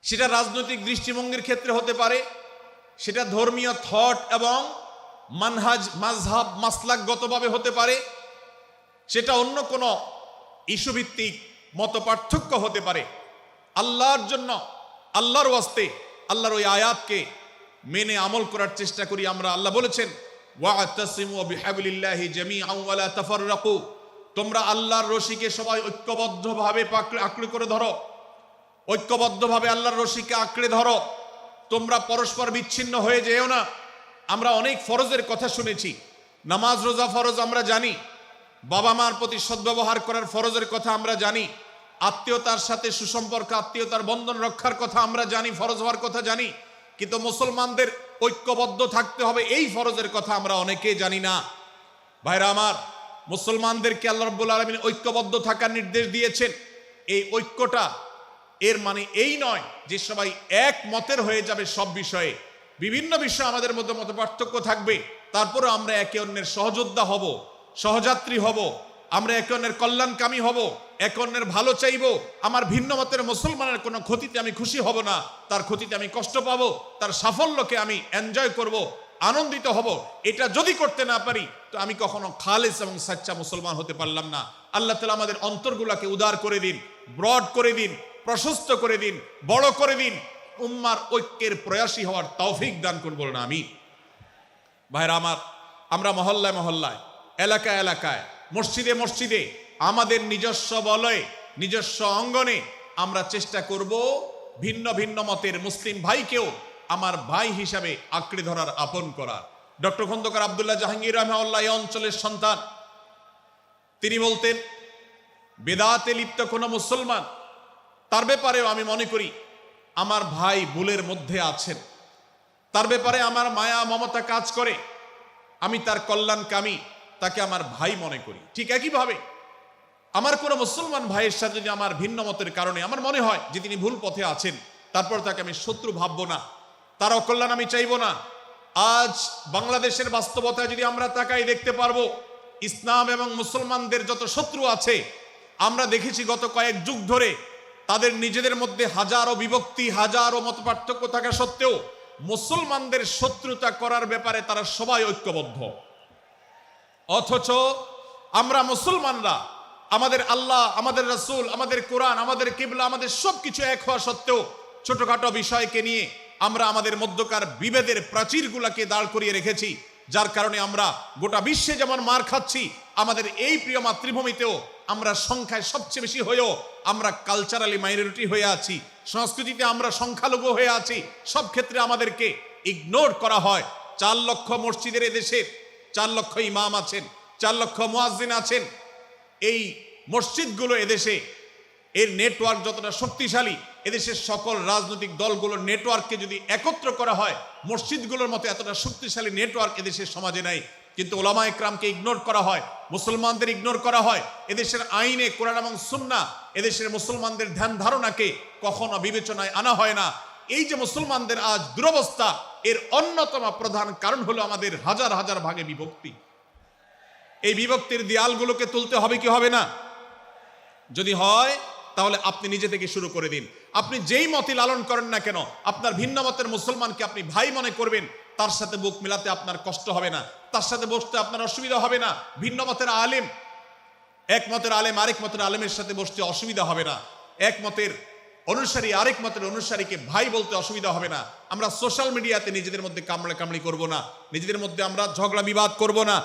সেটা রাজনৈতিক দৃষ্টিভঙ্গির ক্ষেত্রে হতে পারে, সেটা ধর্মীয় থট এবং মানহাজ মাযহাব মাসলাকগতভাবে হতে পারে, সেটা অন্য কোনো ইস্যুভিত্তিক মত পার্থক্য হতে পারে। আল্লাহর জন্য, আল্লাহর ওয়াস্তে, আল্লাহর ওই আয়াতকে মেনে আমল করার চেষ্টা করি আমরা। আল্লাহ বলেছেন, ওয়া'তাসিমু বিহাবলিল্লাহি জামিআন ওয়া লা তাফাররাকু, তোমরা আল্লাহর রশিকে সবাই ঐক্যবদ্ধভাবে আঁকড়ে করে ধরো, ঐক্যবদ্ধভাবে আল্লাহর রশিকে আঁকড়ে ধরো, তোমরা পরস্পর বিচ্ছিন্ন হয়ে যেও না। আমরা অনেক ফরজের কথা শুনেছি, নামাজ রোজা ফরজ আমরা জানি, বাবা মার প্রতি সদ্ব্যবহার করার ফরজের কথা আমরা জানি, আত্মীয়তার সাথে সুসম্পর্ক, আত্মীয়তার বন্ধন রক্ষার কথা আমরা জানি, ফরজ হওয়ার কথা জানি, কিন্তু মুসলমানদের ঐক্যবদ্ধ থাকতে হবে এই ফরজের কথা আমরা অনেকেই জানি না। ভাইরা আমার, মুসলমানদেরকে আল্লাহ রাব্বুল আলামিন ঐক্যবদ্ধ থাকার নির্দেশ দিয়েছেন। এই ঐক্যটা এর মানে এই নয় যে সবাই এক মতের হয়ে যাবে সব বিষয়ে। বিভিন্ন বিষয়ে আমাদের মধ্যে মত পার্থক্য থাকবে, তারপরে আমরা একে অন্যের সহযোদ্ধা হব, সহযাত্রী হব, আমরা একে অন্যের কল্যাণকামী হব, একে অন্যের ভালো চাইব। আমার ভিন্ন মতের মুসলমানের কোনো ক্ষতিতে আমি খুশি হব না, তার ক্ষতিতে আমি কষ্ট পাবো, তার সাফল্যকে আমি এনজয় করব, আনন্দিত হব। এটা যদি করতে না পারি তো আমি কখনো খালেস এবং সাচ্চা মুসলমান হতে পারলাম না। আল্লাহ তাআলা আমাদের অন্তরগুলোকে উদার করে দিন, ব্রড করে দিন, প্রশস্ত করে দিন, বড় করে দিন, উম্মার ঐক্যের প্রয়াসী হওয়ার তৌফিক দান করুন, বলুন আমিন। ভাইরা আমার, আমরা মহল্লায় মহল্লায়, এলাকায় এলাকায়, মসজিদে মসজিদে, আমাদের নিজস্ব বলয়ে, নিজস্ব অঙ্গনে আমরা চেষ্টা করব ভিন্ন ভিন্ন মতের মুসলিম ভাইকেও আমার ভাই হিসাবে আঁকড়ে ধরার, আপন করার। ডক্টর খন্দকার আব্দুল্লাহ জাহাঙ্গীর রাহিমাহুল্লাহ এই অঞ্চলের সন্তান। তিনি বলতেন, বেদাতে লিপ্ত কোনো মুসলমান, তার ব্যাপারেও আমি মনে করি আমার ভাই ভুলের মধ্যে আছেন, তার ব্যাপারে আমার মায়া মমতা কাজ করে, আমি তার কল্যাণকামী, তাকে আমার ভাই মনে করি। ঠিক একইভাবে আমার কোনো মুসলমান ভাইয়ের সাথে যদি আমার ভিন্ন মতের কারণে আমার মনে হয় যে তিনি ভুল পথে আছেন, তারপর তাকে আমি শত্রু ভাববো না, তার অকল্যাণ আমি চাইবো না। আজ বাংলাদেশের বাস্তবতায় যদি আমরা তাকাই, দেখতে পারবো ইসলাম এবং মুসলমানদের যত শত্রু আছে, আমরা দেখেছি গত কয়েক যুগ ধরে তাদের নিজেদের মধ্যে হাজারো বিভক্তি, হাজারো মত পার্থক্য থাকা সত্ত্বেও মুসলমানদের শত্রুতা করার ব্যাপারে তারা সবাই ঐক্যবদ্ধ। অথচ আমরা মুসলমানরা আমাদের আল্লাহ, আমাদের রাসূল, আমাদের কোরআন, আমাদের কিবলা, আমাদের সবকিছু এক হওয়া সত্ত্বেও ছোটখাটো বিষয়কে নিয়ে আমরা আমাদের মধ্যকার বিভেদের প্রাচীরগুলোকে দাঁড় করিয়ে রেখেছি, যার কারণে আমরা গোটা বিশ্বে যেমন মার খাচ্ছি, আমাদের এই প্রিয় মাতৃভূমিতেও আমরা সংখ্যায় সবচেয়ে বেশি হয়েও আমরা কালচারালি মাইনরিটি হয়ে আছি, সংস্কৃতিতে আমরা সংখ্যালঘু হয়ে আছি। সব ক্ষেত্রে আমাদেরকে ইগনোর করা হয়। 4 লক্ষ মসজিদের এদেশে 4 লক্ষ ইমাম আছেন, 4 লক্ষ মুয়াজ্জিন আছেন। এই মসজিদগুলো এদেশে, এর নেটওয়ার্ক যতটা শক্তিশালী, এদেশের সকল রাজনৈতিক দলগুলোর নেটওয়ার্ককে যদি একত্র করা হয়, মসজিদগুলোর মতো এতটা শক্তিশালী নেটওয়ার্ক এদেশের সমাজে নাই। কিন্তু ওলামা একরামকে ইগনোর করা হয়, মুসলমানদের ইগনোর করা হয়। এদেশের আইনে কোরআন এবং সুন্নাহ এদেশের মুসলমানদের ধ্যান ধারণাকে কখনো বিবেচনায় আনা হয় না। এই যে মুসলমানদের আজ দুরবস্থা, এর অন্যতম প্রধান কারণ হলো আমাদের হাজার হাজার ভাগে বিভক্তি। এই বিভক্তির দেয়ালগুলোকে তুলতে হবে কি হবে না? যদি হয় তাহলে আপনি নিজে থেকে শুরু করে দিন। আপনি যেই মতে লালন করেন না কেন, আপনার ভিন্ন মতের মুসলমানকে আপনি ভাই মনে করবেন, তার সাথে বুক মিলাতে আপনার কষ্ট হবে না, তার সাথে বসতে আপনার অসুবিধা হবে না। ভিন্ন মতের আলেম, এক মতের আলেম আরেক মতের আলেমের সাথে বসতে অসুবিধা হবে না। এক মতের অনুসারী আরেক মতের অনুসারীকে ভাই বলতে অসুবিধা হবে না। আমরা সোশ্যাল মিডিয়াতে নিজেদের মধ্যে কামড়াকামড়ি করব না, নিজেদের মধ্যে আমরা ঝগড়া বিবাদ করব না।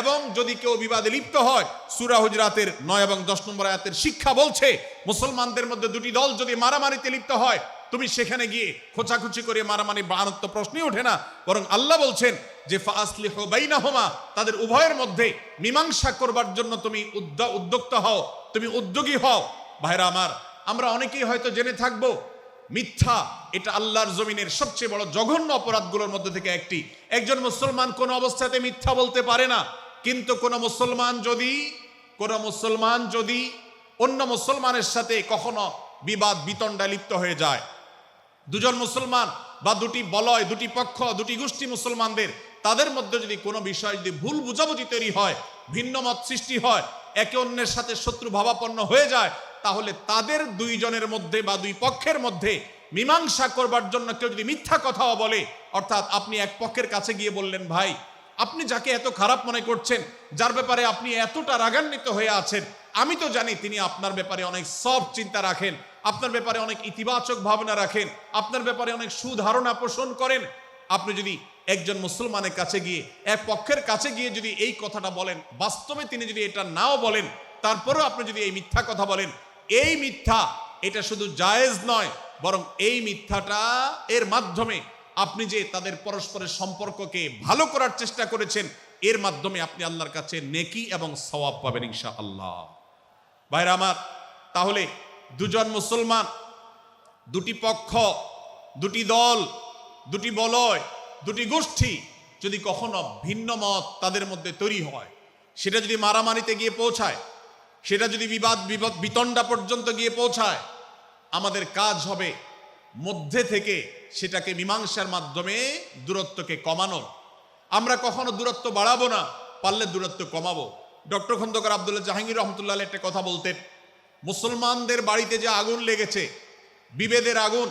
এবং যদি কেউ বিবাদে লিপ্ত হয়, সূরা হুজরাতের 9 এবং 10 নম্বর আয়াতের শিক্ষা বলছে, মুসলমানদের মধ্যে দুটি দল যদি মারামারিতে লিপ্ত হয়, তুমি সেখানে গিয়ে খোঁচাখুচি করে মারামারি বাড়ানোর তো প্রশ্নই ওঠে না। বরং আল্লাহ বলছেন যে ফাসলিহু বাইনাহুমা, তাদের উভয়ের মধ্যে মীমাংসা করবার জন্য তুমি উদ্যোক্তা হও, তুমি উদ্যোগী হও। ভাইরা আমার, আমরা অনেকেই হয়তো জেনে থাকবো মিথ্যা এটা আল্লাহর জমিনের সবচেয়ে বড় জঘন্য অপরাধগুলোর মধ্যে থেকে একটি। একজন মুসলমান কোন অবস্থাতে মিথ্যা বলতে পারে না, কিন্তু কোন মুসলমান যদি অন্য মুসলমানের সাথে কখনো বিবাদ বিতণ্ডায় লিপ্ত হয়ে যায়, দুজন মুসলমান বা দুটি বলয়, দুটি পক্ষ, দুটি গোষ্ঠী মুসলমানদের, তাদের মধ্যে যদি কোনো বিষয় যদি ভুল বুঝাবুঝি তৈরি হয়, ভিন্ন মত সৃষ্টি হয়, একে অন্যের সাথে শত্রু ভাবাপন্ন হয়ে যায়, তাহলে তাদের দুইজনের মধ্যে বা দুই পক্ষের মধ্যে মীমাংসা করবার জন্য কেউ যদি মিথ্যা কথাও বলে, অর্থাৎ আপনি এক পক্ষের কাছে গিয়ে বললেন, ভাই আপনি যাকে এত খারাপ মনে করছেন, যার ব্যাপারে আপনি এতটা রাগান্বিত হয়ে আছেন, আমি তো জানি তিনি আপনার ব্যাপারে অনেক সফট চিন্তা রাখেন, আপনার ব্যাপারে অনেক ইতিবাচক ভাবনা রাখেন, আপনার ব্যাপারে অনেক সুধারণা পোষণ করেন। আপনি যদি একজন মুসলমানের কাছে গিয়ে, এক পক্ষের কাছে গিয়ে যদি এই কথাটা বলেন, বাস্তবে তিনি যদি এটা নাও বলেন, তারপরেও আপনি যদি এই মিথ্যা কথা বলেন, এই মিথ্যা এটা শুধু জায়েজ নয়, বরং এই মিথ্যাটা এর মাধ্যমে আপনি যে তাদের পরস্পরের সম্পর্ককে ভালো করার চেষ্টা করেছেন, এর মাধ্যমে আপনি আল্লাহর কাছে নেকি এবং সওয়াব পাবেন ইনশাআল্লাহ। ভাইরা আমার, তাহলে দুজন মুসলমান, দুটি পক্ষ, দুটি দল, দুটি বলয়, দুটি গোষ্ঠী যদি কখনো ভিন্ন মত তাদের মধ্যে তৈরি হয়, সেটা যদি মারামারিতে গিয়ে পৌঁছায়, সেটা যদি বিবাদ বিতণ্ডা পর্যন্ত গিয়ে পৌঁছায়, আমাদের কাজ হবে মধ্যে থেকে সেটাকে মীমাংসার মাধ্যমে দূরত্বকে কমানো। আমরা কখনো দূরত্ব বাড়াবো না, পারলে দূরত্ব কমাবো। ডক্টর খন্দকার আব্দুল্লাহ জাহাঙ্গীর রহমতুল্লাহ একটা কথা বলতেন, মুসলমানদের বাড়িতে যে আগুন লেগেছে, বিভেদের আগুন,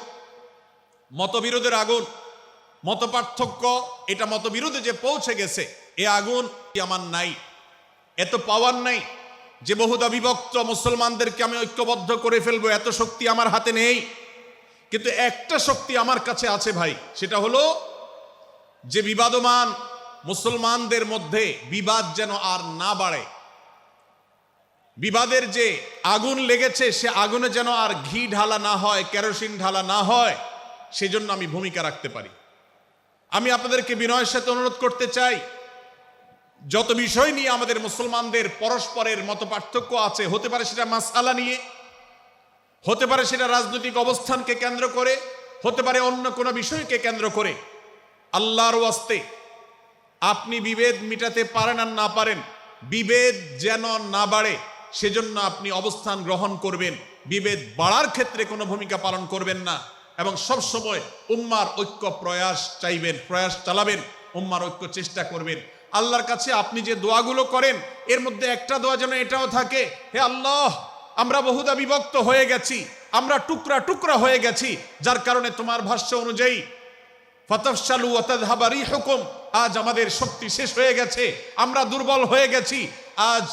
মতবিরোধের আগুন, মত পার্থক্য, এটা মতবিরোধে যে পৌঁছে গেছে, এ আগুন আমার নাই, এত পাওয়ার নাই যে বহুদা বিভক্ত মুসলমানদেরকে আমি ঐক্যবদ্ধ করে ফেলবো, এত শক্তি আমার হাতে নেই। কিন্তু একটা শক্তি আমার কাছে আছে ভাই, সেটা হলো যে বিবাদমান মুসলমানদের মধ্যে বিবাদ যেন আর না বাড়ে, বিবাদের যে আগুন লেগেছে সে আগুনে যেন আর ঘি ঢালা না হয়, কেরোসিন ঢালা না হয়, সেজন্য আমি ভূমিকা রাখতে পারি। আমি আপনাদেরকে বিনয়ের সাথে অনুরোধ করতে চাই, যত বিষয় নিয়ে আমাদের মুসলমানদের পরস্পরের মত পার্থক্য আছে, হতে পারে সেটা মাসআলা নিয়ে, হতে পারে সেটা রাজনৈতিক অবস্থানকে কেন্দ্র করে, হতে পারে অন্য কোনো বিষয়কে কেন্দ্র করে, আল্লাহর ওয়াস্তে আপনি বিভেদ মিটাতে পারেন আর না পারেন, বিভেদ যেন না বাড়ে সেজন্য আপনি অবস্থান গ্রহণ করবেন, বিভেদ বাড়ার ক্ষেত্রে কোনো ভূমিকা পালন করবেন না, এবং সব সময় উম্মার ঐক্য প্রয়াস চাইবেন, প্রয়াস চালাবেন, উম্মার ঐক্য চেষ্টা করবেন। আল্লাহর কাছে আপনি যে দোয়াগুলো করেন, এর মধ্যে একটা দোয়া যেন এটাও থাকে, হে আল্লাহ, আমরা বহুদা বিভক্ত হয়ে গেছি, আমরা টুকরা টুকরা হয়ে গেছি, যার কারণে তোমার ভাষ্য অনুযায়ী ফাতাফশালু ওয়া তাযহাবা রিহুকুম, আজ আমাদের শক্তি শেষ হয়ে গেছে, আমরা দুর্বল হয়ে গেছি। আজ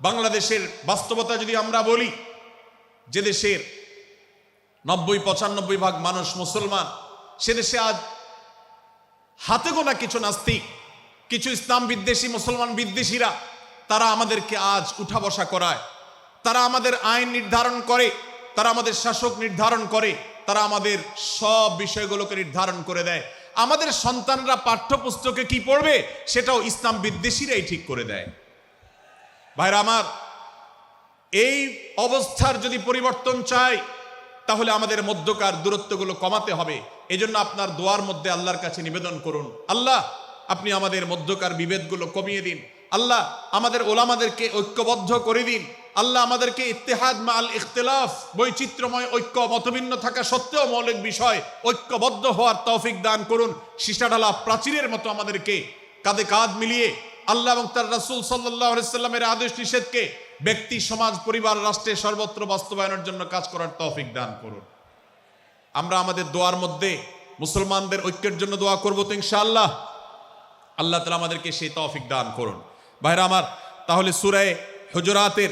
বাংলাদেশের বাস্তবতা যদি আমরা বলি, যে দেশের 90-95 ভাগ মানুষ মুসলমান, সে দেশে আজ হাতে গোনা কিছু নাস্তিক, কিছু ইসলাম বিদ্বেষী, মুসলমান বিদ্বেষীরা, তারা আমাদেরকে আজ উঠা বসা করায়, তারা আমাদের আইন নির্ধারণ করে, তারা আমাদের শাসক নির্ধারণ করে, তারা আমাদের সব বিষয়গুলোকে নির্ধারণ করে দেয়। আমাদের সন্তানরা পাঠ্যপুস্তকে কি পড়বে সেটাও ইসলাম বিদ্বেষীরাই ঠিক করে দেয়। ভাইরা আমার, এই অবস্থার যদি পরিবর্তন চাই, তাহলে আমাদের মধ্যকার দূরত্বগুলো কমাতে হবে। এজন্য আপনার দোয়ার মধ্যে আল্লাহর কাছে নিবেদন করুন, আল্লাহ আপনি আমাদের মধ্যকার বিভেদগুলো কমিয়ে দিন, আল্লাহ আমাদের ওলামাদেরকে ঐক্যবদ্ধ করে দিন, আল্লাহ আমাদেরকে ইত্তেহাদ মাল ইখতিলাফ, বৈচিত্র্যময় ঐক্য, মতভিন্ন থাকা সত্ত্বেও মৌলিক বিষয় ঐক্যবদ্ধ হওয়ার তৌফিক দান করুন। সীসাঢালা প্রাচীরের মতো আমাদেরকে কাঁধে কাঁধ মিলিয়ে আল্লাহ এবং তার রাসূল সাল্লাল্লাহু আলাইহি সাল্লামের আদেশ নিষেধকে ব্যক্তি, সমাজ, পরিবার, রাষ্ট্রে সর্বত্র বাস্তবায়নের জন্য কাজ করার তৌফিক দান করুন। আমরা আমাদের দোয়ার মধ্যে মুসলমানদের ঐক্যের জন্য দোয়া করব তো ইনশাআল্লাহ। আল্লাহ তাআলা আমাদেরকে সেই তৌফিক দান করুন। ভাইরা আমার, তাহলে সূরা হুজুরাতের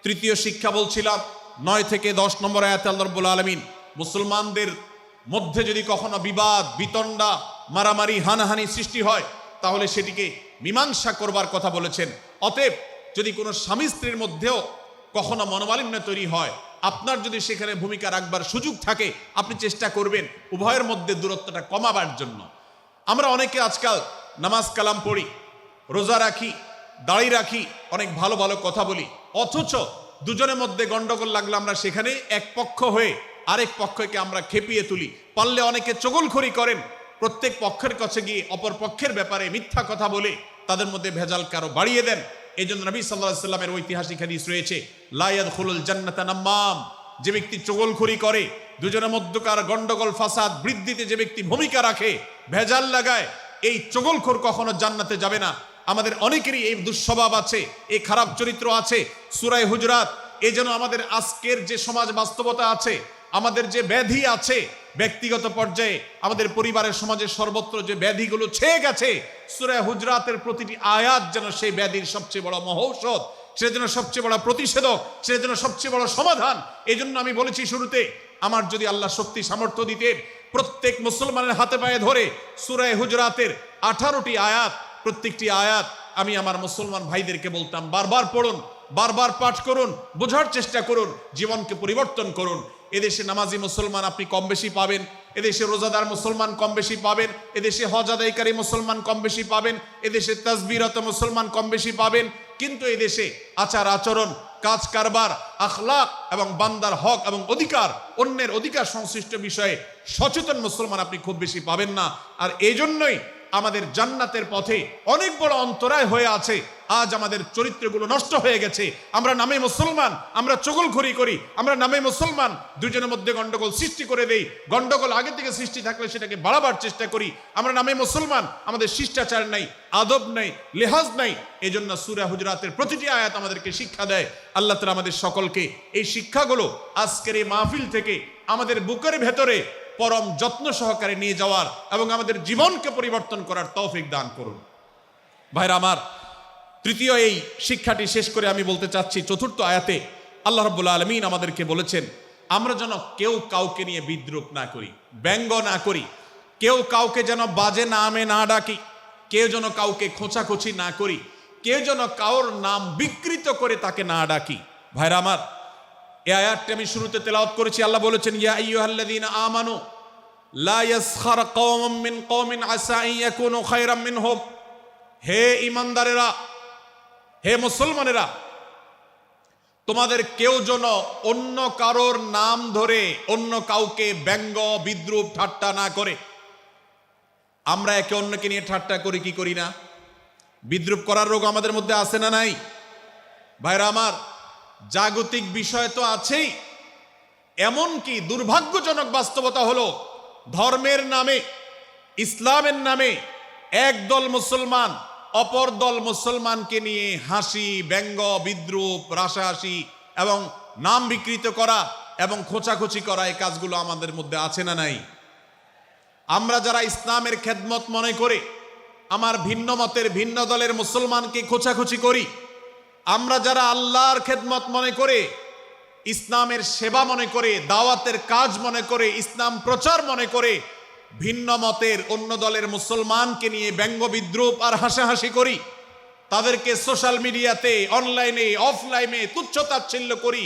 তৃতীয় শিক্ষা বলছিলাম, 9 থেকে 10 নম্বর আয়াতে আল্লাহ রাব্বুল আলামিন মুসলমানদের মধ্যে যদি কখনো বিবাদ, বিতণ্ডা, মারামারি, হানাহানি সৃষ্টি হয়, তাহলে সেটিকে মীমাংসা করবার কথা বলেছেন। অতএব যদি কোনো স্বামী স্ত্রীর মধ্যেও কখনো মনোমালিন্য তৈরি হয়, আপনার যদি সেখানে ভূমিকা রাখবার সুযোগ থাকে, আপনি চেষ্টা করবেন উভয়ের মধ্যে দূরত্বটা কমাবার জন্য। আমরা অনেকে আজকাল নামাজ কালাম পড়ি, রোজা রাখি, দাড়ি রাখি, অনেক ভালো ভালো কথা বলি, অথচ দুজনের মধ্যে গন্ডগোল লাগলে আমরা সেখানে এক পক্ষ হয়ে আরেক পক্ষকে আমরা খেপিয়ে তুলি। পারলে অনেকে চগলখড়ি করেন, প্রত্যেক পক্ষের কাছে গিয়ে অপর পক্ষের ব্যাপারে মিথ্যা কথা বলে তাদের মধ্যে ভেজাল কারো বাড়িয়ে দেন। এই জন্য নবী সাল্লাল্লাহু আলাইহি ওয়াসাল্লামের ঐতিহাসিক হাদিস রয়েছে, লা ইয়াদখুলুল জান্নাতা নাম্মাম, যে ব্যক্তি চগলখড়ি করে, দুজনের মধ্যকার গন্ডগোল ফাসাদ বৃদ্ধিতে যে ব্যক্তি ভূমিকা রাখে, ভেজাল লাগায়, এই চগলখোর কখনো জান্নাতে যাবে না। আমাদের অনেকেরই এই দুঃস্বভাব আছে, এই খারাপ চরিত্র আছে। সূরা হুজুরাত এই যেন আমাদের আজকের যে সমাজ বাস্তবতা আছে, আমাদের যে ব্যাধি আছে, ব্যক্তিগত পর্যায়ে, আমাদের পরিবারের, সমাজের সর্বত্র যে ব্যাধিগুলো ছেয়ে গেছে, সূরা হুজরাতের প্রতিটি আয়াত যেন সেই ব্যাধির সবচেয়ে বড় মহৌষধ, সেটার জন্য সবচেয়ে বড় প্রতিষেধক, সেটার জন্য সবচেয়ে বড় সমাধান। এই জন্য আমি বলেছি শুরুতে, আমার যদি আল্লাহ শক্তি সামর্থ্য দিতেন, প্রত্যেক মুসলমানের হাতে পায়ে ধরে সূরা হুজরাতের 18টি আয়াত, প্রত্যেকটি আয়াত আমি আমার মুসলমান ভাইদেরকে বলতাম, বারবার পড়ুন, বারবার পাঠ করুন, বোঝার চেষ্টা করুন, জীবনকে পরিবর্তন করুন। এদেশে নামাজি মুসলমান আপনি কম বেশি পাবেন, এদেশে রোজাদার মুসলমান কম বেশি পাবেন, এদেশে হজ আদায়কারী মুসলমান কম বেশি পাবেন, এদেশে তাসবিহরত মুসলমান কম বেশি পাবেন, কিন্তু এদেশে আচার আচরণ, কাজ কারবার, আখলাক এবং বান্দার হক এবং অধিকার, অন্যের অধিকার সংশ্লিষ্ট বিষয়ে সচেতন মুসলমান আপনি খুব বেশি পাবেন না। আর এই জন্যই আমাদের জান্নাতের পথে অনেক বড় অন্তরায় হয়ে আছে। আজ আমাদের চরিত্রগুলো নষ্ট হয়ে গেছে। আমরা নামে মুসলমান, আমরা চগলখড়ি করি, আমরা নামে মুসলমান, দুজনের মধ্যে গন্ডগোল সৃষ্টি করে দেই। গন্ডগোল আগে থেকে সৃষ্টি থাকলে সেটাকে বাড়াবার চেষ্টা করি। আমরা নামে মুসলমান, আমাদের শিষ্টাচার নাই, আদব নাই, লেহাজ নাই। এই জন্য সূরা হুজরাতের প্রতিটি আয়াত আমাদেরকে শিক্ষা দেয়। আল্লাহ তাআলা আমাদের সকলকে এই শিক্ষাগুলো আজকের এই মাহফিল থেকে আমাদের বুকের ভেতরে পরম যত্ন সহকারে নিয়ে যাওয়ার এবং আমাদের জীবনকে পরিবর্তন করার তৌফিক দান করুন। ভাইরা আমার, তৃতীয় এই শিক্ষাটি শেষ করে আমি বলতে চাচ্ছি, চতুর্থ আয়াতে আল্লাহ রাব্বুল আলামিন আমাদেরকে বলেছেন, আমরা যেন কেউ কাউকে নিয়ে বিদ্রূপ না করি, ব্যঙ্গ না করি, কেউ কাউকে যেন বাজে নামে না ডাকি, কেউ যেন কাউকে খোঁচাখুচি না করি, কেউ যেন কারোর নাম বিকৃত করে তাকে না ডাকি। ভাইরা আমার, এই আয়াতটি আমি শুরুতে তেলাওয়াত করেছি। আল্লাহ বলেছেন, ইয়া আইয়ুহাল্লাযীনা আমানু লা ইয়াসখার কওমুম মিন কওমিন আসা আন ইয়াকুনু খায়রাম মিনহুম। হে ঈমানদারেরা, হে মুসলমানেরা, তোমাদের কেউ যেন অন্য কারোর নাম ধরে অন্য কাউকে ব্যঙ্গ, বিদ্রূপ, ঠাট্টা না করে। আমরা একে অন্যকে নিয়ে ঠাট্টা করি কি করি না? বিদ্রূপ করার রোগ আমাদের মধ্যে আছে না নাই? ভাইরা আমার, জাগতিক বিষয় তো আছেই, এমনকি দুর্ভাগ্যজনক বাস্তবতা হলো ধর্মের নামে, ইসলামের নামে একদল মুসলমান অপর দল মুসলমানকে নিয়ে হাসি, ব্যঙ্গ, বিদ্রূপ, রাশাহাসি এবং নাম বিকৃত করা এবং খোঁচাখুচি করা, এই কাজগুলো আমাদের মধ্যে আছে না নাই? আমরা যারা ইসলামের খেদমত মনে করে আমার ভিন্ন মতের, ভিন্ন দলের মুসলমানকে খোঁচাখুচি করি, আমরা যারা আল্লাহর খেদমত মনে করে, ইসলামের সেবা মনে করে, দাওয়াতের কাজ মনে করে, ইসলাম প্রচার মনে করে ভিন্ন মতের অন্য দলের মুসলমানকে নিয়ে ব্যঙ্গ, বিদ্রূপ আর হাসাহাসি করি, তাদেরকে সোশ্যাল মিডিয়াতে, অনলাইনে, অফলাইনে তুচ্ছ-তাচ্ছিল্য করি,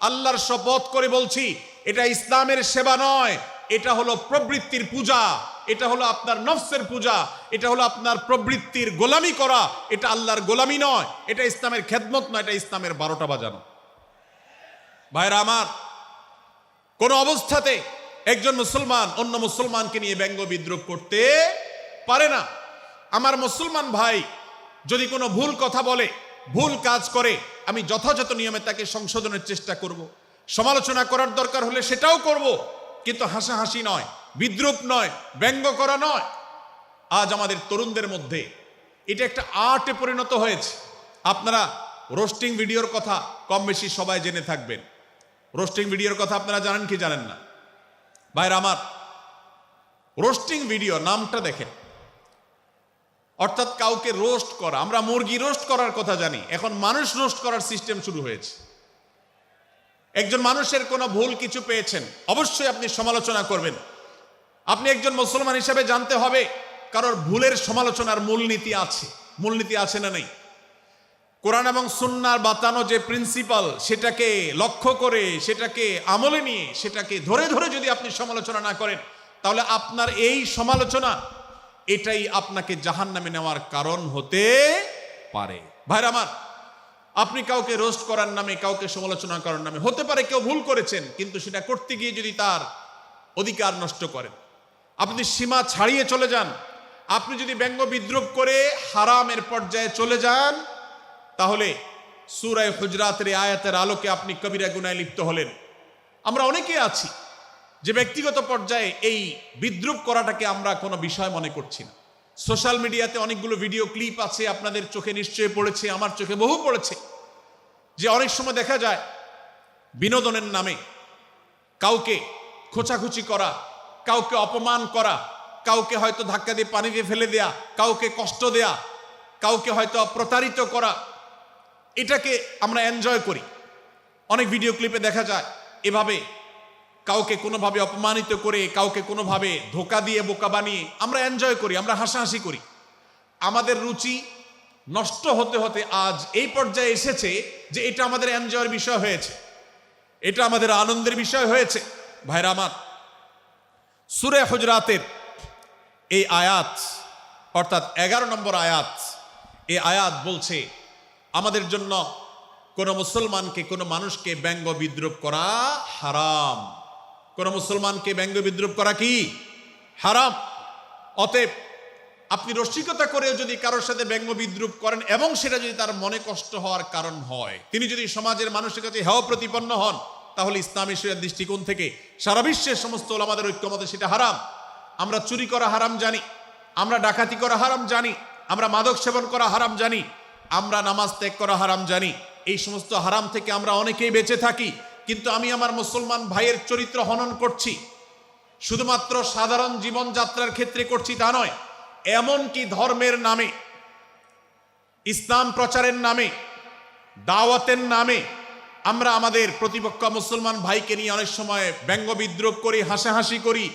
আল্লাহর শপথ করে বলছি, এটা ইসলামের সেবা নয়, এটা হলো প্রবৃত্তির পূজা, এটা হলো আপনার নফসের পূজা, এটা হলো আপনার প্রবৃত্তির গোলামি করা, এটা আল্লাহর গোলামি নয়, এটা ইসলামের খেদমত নয়, এটা ইসলামের 12টা বাজানো। ভাইরা আমার, কোন অবস্থাতে একজন মুসলমান অন্য মুসলমানকে নিয়ে ব্যঙ্গ, বিদ্রূপ করতে পারে না। আমার মুসলমান ভাই যদি কোনো ভুল কথা বলে, ভুল কাজ করে, আমি যথাযথ নিয়মে তাকে সংশোধনের চেষ্টা করব, সমালোচনা করার দরকার হলে সেটাও করব, কিন্তু হাসাহাসি নয়, বিদ্রূপ নয়, ব্যঙ্গ করা নয়। আজ আমাদের তরুণদের মধ্যে এটা একটা আর্টে পরিণত হয়েছে। আপনারা রোস্টিং ভিডিওর কথা কম বেশি সবাই জেনে থাকবেন। রোস্টিং ভিডিওর কথা আপনারা জানেন কি জানেন না? ভাইরা আমার, রোস্টিং ভিডিও নামটা দেখেন, অর্থাৎ কাউকে রোস্ট করা। আমরা মুরগি রোস্ট করার কথা জানি, এখন মানুষ রোস্ট করার সিস্টেম শুরু হয়েছে। একজন মানুষের কোনো ভুল কিছু পেয়েছেন, অবশ্যই আপনি সমালোচনা করবেন। আপনি একজন মুসলমান হিসেবে জানতে হবে কারোর ভুলের সমালোচনার মূলনীতি আছে। মূলনীতি আছে না নেই? কোরআন এবং সুন্নাহর বাতানো যে প্রিন্সিপাল, সেটাকে লক্ষ্য করে, সেটাকে আমলে নিয়ে, সেটাকে ধরে ধরে যদি আপনি সমালোচনা না করেন, তাহলে আপনার এই সমালোচনা এটাই আপনাকে জাহান্নামে নেওয়ার কারণ হতে পারে। ভাইরা আমার, আপনি কাউকে রোস্ট করার নামে, কাউকে সমালোচনা করার নামে, হতে পারে কেউ ভুল করেছেন, কিন্তু সেটা করতে গিয়ে যদি তার অধিকার নষ্ট করেন, আপনি সীমা ছাড়িয়ে চলে যান, আপনি যদি ব্যঙ্গ, বিদ্রূপ করে হারামের পর্যায়ে চলে যান, তাহলে সূরা হুজরাতের আয়াতের আলোকে আপনি কবিরা গুনাহে লিপ্ত হলেন। আমরা অনেকে আছি যে ব্যক্তিগত পর্যায়ে এই বিদ্রূপ করাটাকে আমরা কোনো বিষয় মনে করছি না। সোশ্যাল মিডিয়াতে অনেকগুলো ভিডিও ক্লিপ আছে, আপনাদের চোখে নিশ্চয়ই পড়েছে, আমার চোখে বহু পড়েছে, যে অনেক সময় দেখা যায় বিনোদনের নামে কাউকে খোঁচাখুচি করা, কাউকে অপমান করা, কাউকে হয়তো ধাক্কা দিয়ে পানিতে ফেলে দেয়া, কাউকে কষ্ট দেয়া, কাউকে হয়তো প্রতারিত করা, এটাকে আমরা এনজয় করি। অনেক ভিডিও ক্লিপে দেখা যায় এভাবে কাউকে কোনোভাবে অপমানিত করে, কাউকে কোনোভাবে ধোকা দিয়ে বোকা বানিয়ে আমরা এনজয় করি, আমরা হাসাহাসি করি। আমাদের রুচি নষ্ট হতে হতে আজ এই পর্যায়ে এসেছে যে এটা আমাদের এনজয়ের বিষয় হয়েছে, এটা আমাদের আনন্দের বিষয় হয়েছে। ভাইরা আমার, সূরা হুজরাতের এই আয়াত অর্থাৎ 11 নম্বর আয়াত, এই আয়াত বলছে আমাদের জন্য কোন মুসলমানকে, কোন মানুষকে ব্যঙ্গ বিদ্রুপ করা হারাম। কোন মুসলমানকে ব্যঙ্গ বিদ্রুপ করা কি হারাম। অতএব আপনি রসিকতা করেও যদি কারোর সাথে ব্যঙ্গ বিদ্রুপ করেন এবং সেটা যদি তার মনে কষ্ট হওয়ার কারণ হয়, তিনি যদি সমাজের মানুষের কাছে হেয় প্রতিপন্ন হন, তাহলে ইসলামী শরীয়তের দৃষ্টিকোণ থেকে সারা বিশ্বের সমস্ত ওলামাদের ঐক্যমতে সেটা হারাম। আমরা চুরি করা হারাম জানি, আমরা ডাকাতি করা হারাম জানি, আমরা মাদক সেবন করা হারাম জানি, আমরা নামাজ ত্যাগ করা হারাম জানি। এই সমস্ত হারাম থেকে আমরা অনেকেই বেঁচে থাকি, কিন্তু আমি আমার মুসলমান ভাইয়ের চরিত্র হনন করছি, শুধুমাত্র সাধারণ জীবনযাত্রার ক্ষেত্রে করছি তা নয়, এমনকি ধর্মের নামে, ইসলাম প্রচারের নামে, দাওয়াতের নামে আমরা আমাদের প্রতিপক্ষ মুসলমান ভাইকে নিয়ে অনেক সময় ব্যঙ্গ বিদ্রুপ করি, হাসাহাসি করি,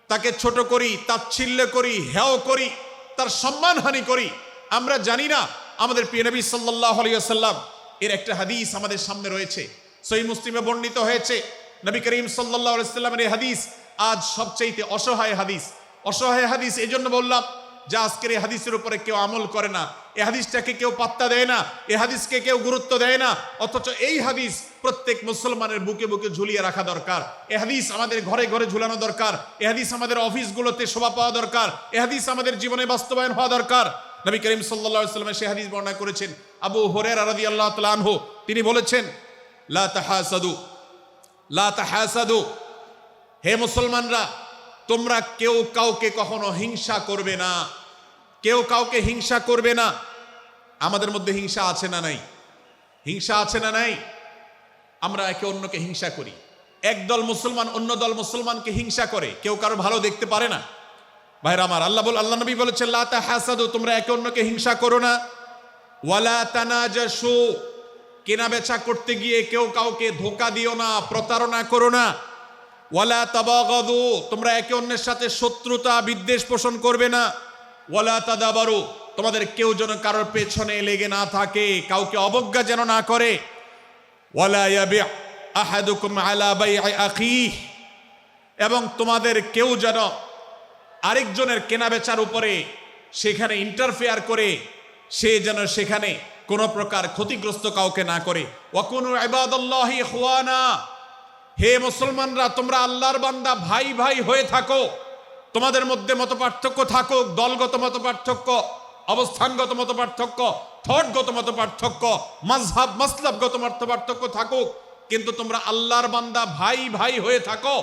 তাকে ছোট করি, তাচ্ছিল্য করি, হেয় করি, তার সম্মানহানি করি। আমরা জানি না আমাদের প্রিয় নবী সাল্লাল্লাহু আলাইহি ওয়াসাল্লাম এর একটা হাদিস আমাদের সামনে রয়েছে, সহিহ মুসলিমে বর্ণিত হয়েছে। নবী করিম সাল্লাল্লাহু আলাইহি ওয়াসাল্লামের এই হাদিস আজ সবচাইতে অসহায় হাদিস। অসহায় হাদিস এই জন্য বললাম যে আজকের এই হাদিসের উপরে কেউ আমল করে না, এই হাদিসটাকে কেউ পাত্তা দেয় না, এই হাদিসকে কেউ গুরুত্ব দেয় না, অথচ এই হাদিস প্রত্যেক মুসলমানের বুকে বুকে ঝুলিয়ে রাখা দরকার। এই হাদিস আমাদের ঘরে ঘরে ঝুলানো দরকার, এই হাদিস আমাদের অফিসগুলোতে শোভা পাওয়া দরকার, এই হাদিস আমাদের জীবনে বাস্তবায়ন হওয়া দরকার। নবী করিম সাল্লাল্লাহু আলাইহি ওয়াসাল্লাম সেই হাদিস বর্ণনা করেছেন। আবু হুরায়রা রাদিয়াল্লাহু তাআলা আনহু তিনি বলেছেন, লা তাহাসাদু, লা তাহাসাদু, হে মুসলমানরা, তোমরা কেউ কাউকে কখনো হিংসা করবে না, কেউ কাউকে হিংসা করবে না। আমাদের মধ্যে হিংসা আছে না নাই? হিংসা আছে না নাই? আমরা একে অন্যকে হিংসা করি। একদল মুসলমান অন্য দল মুসলমানকে হিংসা করে, কেউ কারো ভালো দেখতে পারে না। ভাইরা আমার, আল্লাহ নবী বলেছেন, লা তাহাসাদু, তোমরা একে অন্যকে হিংসা করো না। ওয়ালা তানাজাসু, কেনা বেচা করতে গিয়ে কেউ কাউকে ধোকা দিও না, প্রতারণা করো না। ওয়ালা তাবাগাদু, তোমরা একে অন্যের সাথে শত্রুতা বিদ্বেষ পোষণ করবে না। ওয়ালা তাদাবারু, তোমাদের কেউ যেন কারোর পেছনে লেগে না থাকে, কাউকে অবজ্ঞা যেন না করে। ওয়ালা ইয়াবি আহাদুকুম আলা বাই'i আখিহি, এবং তোমাদের কেউ যেন আরেকজনের কেনা বেচার উপরে সেখানে ইন্টারফেয়ার করে সে যেন সেখানে কোনো প্রকার ক্ষতিগ্রস্ত কাউকে না করে। ওয়াকুনু ইবাদাল্লাহি ইখওয়ানা, হে মুসলমানরা, তোমরা আল্লাহর বান্দা, ভাই ভাই হয়ে থাকো। তোমাদের মধ্যে মত পার্থক্য থাকুক, দলগত মত পার্থক্য, অবস্থানগত মত পার্থক্য, থটগত মত পার্থক্য, মাযহাব মাসলাবগত মত পার্থক্য থাকুক, কিন্তু তোমরা আল্লাহর বান্দা, ভাই ভাই হয়ে থাকো।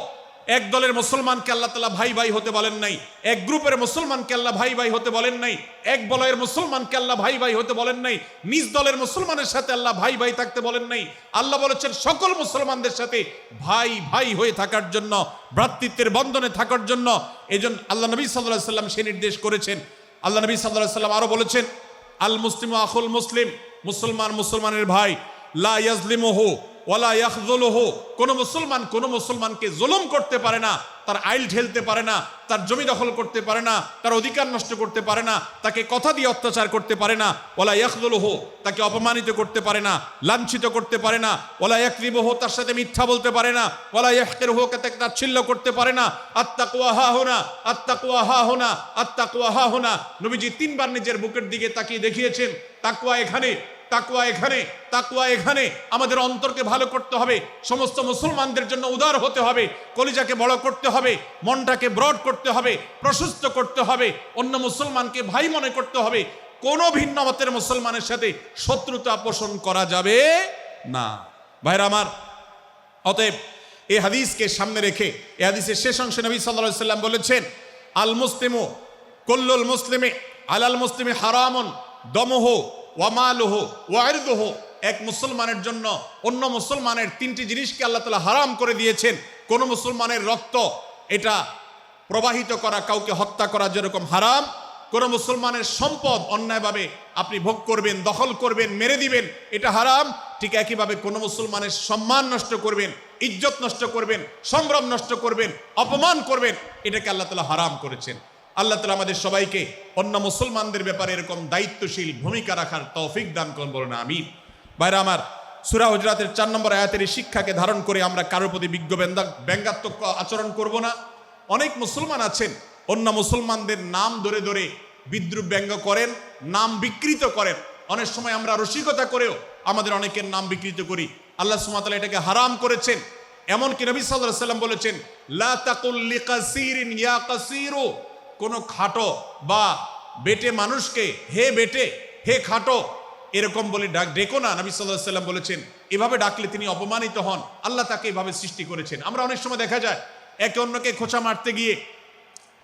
এক দলের মুসলমানকে আল্লাহ তাআলা ভাই ভাই হতে বলেন নাই, এক গ্রুপের মুসলমানকে আল্লাহ ভাই ভাই হতে বলেন নাই, এক বলয়ের মুসলমানকে আল্লাহ ভাই ভাই হতে বলেন নাই, নিজ দলের মুসলমানের সাথে আল্লাহ ভাই ভাই থাকতে বলেন নাই। আল্লাহ বলেছেন সকল মুসলমানদের সাথে ভাই ভাই হয়ে থাকার জন্য, ভ্রাতৃত্বের বন্ধনে থাকার জন্য। এজন্য আল্লাহ নবী সাল্লাল্লাহু আলাইহি ওয়াসাল্লাম সে নির্দেশ করেছেন। আল্লাহ নবী সাল্লাল্লাহু আলাইহি ওয়াসাল্লাম আরো বলেছেন, আল মুসলিমু আখুল মুসলিম, মুসলমান মুসলমানের ভাই, লা ইয়াজলিমুহু ওয়ালা ইয়াখযুলুহু, কোন মুসলমান কোন মুসলমানকে জুলুম করতে পারে না, তার আইল ঠেলতে পারে না, তার জমি দখল করতে পারে না, তার অধিকার নষ্ট করতে পারে না, তাকে কথা দিয়ে অত্যাচার করতে পারে না। ওয়ালা ইয়াখযুলুহু, তাকে অপমানিত করতে পারে না, লাঞ্ছিত করতে পারে না। ওয়ালা ইয়াকযিবুহু, তার সাথে মিথ্যা বলতে পারে না। ওয়ালা ইয়াহকিরুহু, তাকে তাচ্ছিল্য করতে পারে না। আত্তাকওয়া হাহুনা, আত্তাকওয়া হাহুনা, আত্তাকওয়া হাহুনা। নবীজি তিনবার নিজের বুকের দিকে তাকিয়ে দেখিয়েছেন, তাকওয়া এখানে, তাকওয়া এখানে, তাকওয়া এখানে। আমাদের অন্তরকে ভালো করতে হবে, সমস্ত মুসলমানদের জন্য উদার হতে হবে, কলিজাকে বড় করতে হবে, মনটাকে ব্রড করতে হবে, প্রশস্ত করতে হবে, অন্য মুসলমানকে ভাই মনে করতে হবে। কোনো ভিন্ন মতের মুসলমানের সাথে শত্রুতা পোষণ করা যাবে না। ভাইরা আমার, অতএব এই হাদিসকে সামনে রেখে এই হাদিসের শেষ অংশে নবী সাল্লাল্লাহু আলাইহি ওয়াসাল্লাম বলেছেন, আল মুসলিমু কুল্লুল মুসলিমি আলাল মুসলিমি হারামুন দমুহু ওয়া মালুহু ওয়া ইরদুহু। এক মুসলমানের জন্য অন্য মুসলমানের তিনটি জিনিসকে আল্লাহ তাআলা হারাম করে দিয়েছেন। কোন মুসলমানের রক্ত, এটা প্রবাহিত করা, কাউকে হত্যা করা যেরকম হারাম, কোন মুসলমানের সম্পদ অন্যায়ভাবে আপনি ভোগ করবেন, দখল করবেন, মেরে দিবেন, এটা হারাম। ঠিক একইভাবে কোন মুসলমানের সম্মান নষ্ট করবেন, ইজ্জত নষ্ট করবেন, সম্ভ্রম নষ্ট করবেন, অপমান করবেন, এটাকে আল্লাহ তাআলা হারাম করেছেন। আল্লাহ তাআলা আমাদের সবাইকে অন্য মুসলমানদের ব্যাপারে এরকম দায়িত্বশীল ভূমিকা রাখার তৌফিক দান করুন, বলুন আমিন। ভাইরা আমার, সূরা হুজরাতের 4 নম্বর আয়াতের এই শিক্ষাকে ধারণ করে আমরা কারোর প্রতি ব্যঙ্গাত্মক আচরণ করব না। অনেক মুসলমান আছেন অন্য মুসলমানদের নাম ধরে ধরে বিদ্রুপ ব্যঙ্গ করেন, নাম বিকৃত করেন। অনেক সময় আমরা রসিকতা করেও আমাদের অনেকের নাম বিকৃত করি। আল্লাহ সুবহানাহু ওয়া তাআলা এটাকে হারাম করেছেন। এমনকি নবী সাল্লাল্লাহু আলাইহি ওয়াসাল্লাম বলেছেন, লা তাকুল লিকাসিরিন ইয়া কাসিরু, কোন খাটো বা বেটে মানুষকে হে বেটে, হে খাটো এরকম বলে ডেকো না। নবী সাল্লাল্লাহু আলাইহি ওয়াসাল্লাম বলেছেন, এভাবে ডাকলে তিনি অপমানিত হন। আল্লাহ তাকে এভাবে সৃষ্টি করেছেন। আমরা অনেক সময় দেখা যায় একে অন্যকে খোঁচা মারতে গিয়ে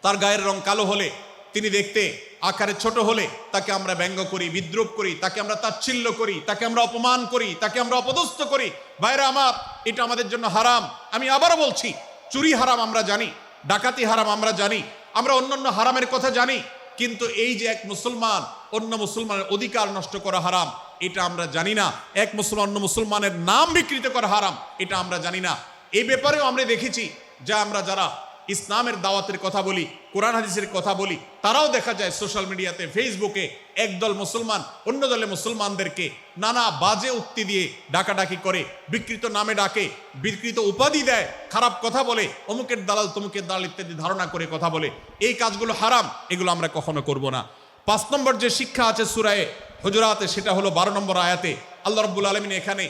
তার গায়ের রং কালো হলে, তিনি দেখতে আকারে ছোট হলে তাকে আমরা ব্যঙ্গ করি, বিদ্রুপ করি, তাকে আমরা তাচ্ছিল্য করি, তাকে আমরা অপমান করি, তাকে আমরা অপদস্থ করি। ভাইরা আমার, এটা আমাদের জন্য হারাম। আমি আবারও বলছি, চুরি হারাম আমরা জানি, ডাকাতি হারাম আমরা জানি, আমরা অন্যান্য হারামের কথা জানি, কিন্তু এই যে এক মুসলমান অন্য মুসলমানের অধিকার নষ্ট করা হারাম, এটা আমরা জানি না। এক মুসলমান অন্য মুসলমানের নাম বিকৃত করা হারাম, এটা আমরা জানি না। এই ব্যাপারেও আমরা দেখেছি যে আমরা যারা ইসলামের দাওয়াতের কথা বলি, কোরআন হাদিসের কথা বলি, তারাও দেখা যায় সোশ্যাল মিডিয়াতে, ফেসবুকে একদল মুসলমান অন্য দলে মুসলমানদেরকে নানা বাজে উক্তি দিয়ে ডাকাডাকি করে, বিকৃত নামে ডাকে, বিকৃত উপাধি দেয়, খারাপ কথা বলে, অমুকের দালাল তমুকের দালাল ইত্যাদি ধারণা করে কথা বলে। এই কাজগুলো হারাম, এগুলো আমরা কখনো করব না। 5 নম্বর যে শিক্ষা আছে সূরা হুজুরাতে, সেটা হলো 12 নম্বর আয়াতে আল্লাহ রাব্বুল আলামিন এখানে